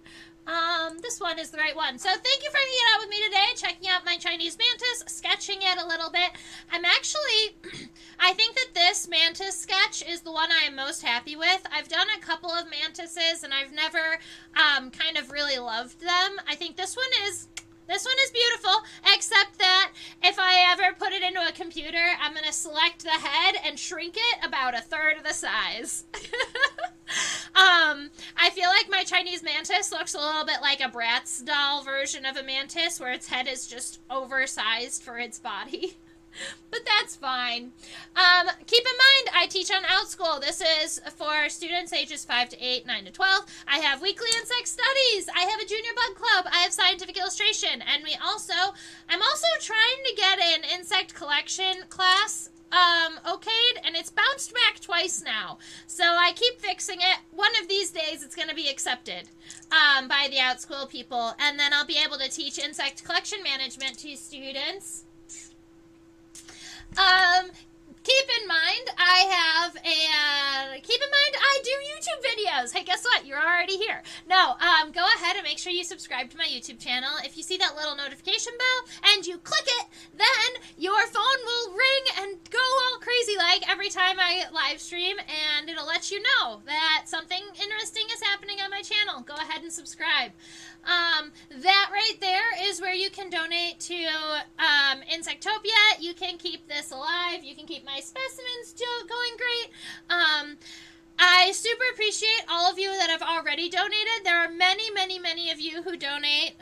This one is the right one. So thank you for hanging out with me today, checking out my Chinese mantis, sketching it a little bit. I think that this mantis sketch is the one I am most happy with. I've done a couple of mantises and I've never, kind of really loved them. I think this one is beautiful, except that if I ever put it into a computer, I'm going to select the head and shrink it about a third of the size. I feel like my Chinese mantis looks a little bit like a Bratz doll version of a mantis, where its head is just oversized for its body. But that's fine. Keep in mind, I teach on OutSchool. This is for students ages 5 to 8, 9 to 12. I have weekly insect studies. I have a junior bug club. I have scientific illustration. And I'm also trying to get an insect collection class okayed, and it's bounced back twice now. So I keep fixing it. One of these days it's going to be accepted by the OutSchool people, and then I'll be able to teach insect collection management to students. Keep in mind, I do YouTube videos. Hey, guess what? You're already here. No, go ahead and make sure you subscribe to my YouTube channel. If you see that little notification bell and you click it, then your phone will ring and go all crazy like every time I live stream, and it'll let you know that something interesting is happening on my channel. Go ahead and subscribe. That right there is where you can donate to Insectopia. You can keep this alive. You can keep my specimens still going great. I super appreciate all of you that have already donated. There are many, many, many of you who donate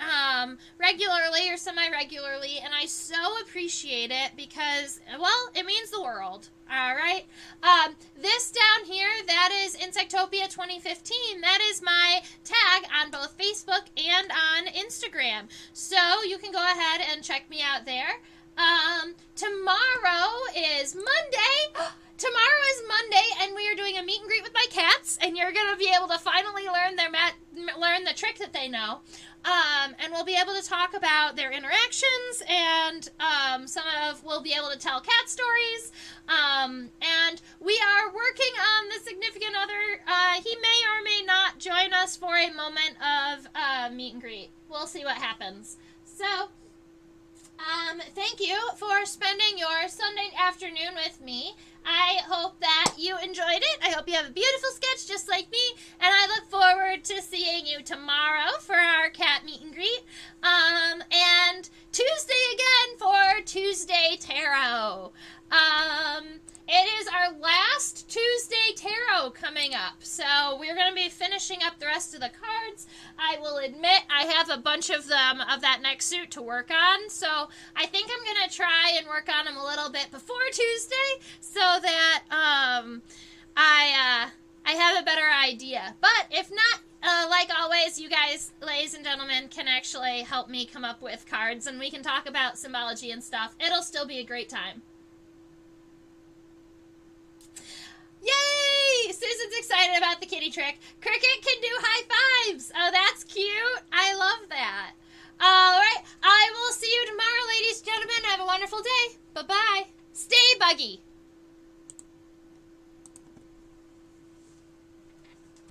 regularly or semi-regularly, and I so appreciate it because, well, it means the world. All right. This down here, that is Insectopia 2015. That is my tag on both Facebook and on Instagram. So you can go ahead and check me out there. Tomorrow is Monday. Tomorrow is Monday, and we are doing a meet and greet with my cats, and you're going to be able to finally learn learn the trick that they know. And we'll be able to talk about their interactions, and we'll be able to tell cat stories. And we are working on the significant other. He may or may not join us for a moment of meet and greet. We'll see what happens. So, thank you for spending your Sunday afternoon with me. I hope that you enjoyed it. I hope you have a beautiful sketch just like me, and I look forward to seeing you tomorrow for our cat meet and greet, and Tuesday again for Tuesday Tarot. It is our last Tuesday Tarot coming up, so we're going to be finishing up the rest of the cards. I will admit I have a bunch of them of that next suit to work on, so I think I'm going to try and work on them a little bit before Tuesday so that I have a better idea. But if not, like always, you guys, ladies and gentlemen, can actually help me come up with cards, and we can talk about symbology and stuff. It'll still be a great time. Yay! Susan's excited about the kitty trick. Cricket can do high fives. Oh, that's cute. I love that. All right. I will see you tomorrow, ladies and gentlemen. Have a wonderful day. Bye-bye. Stay buggy.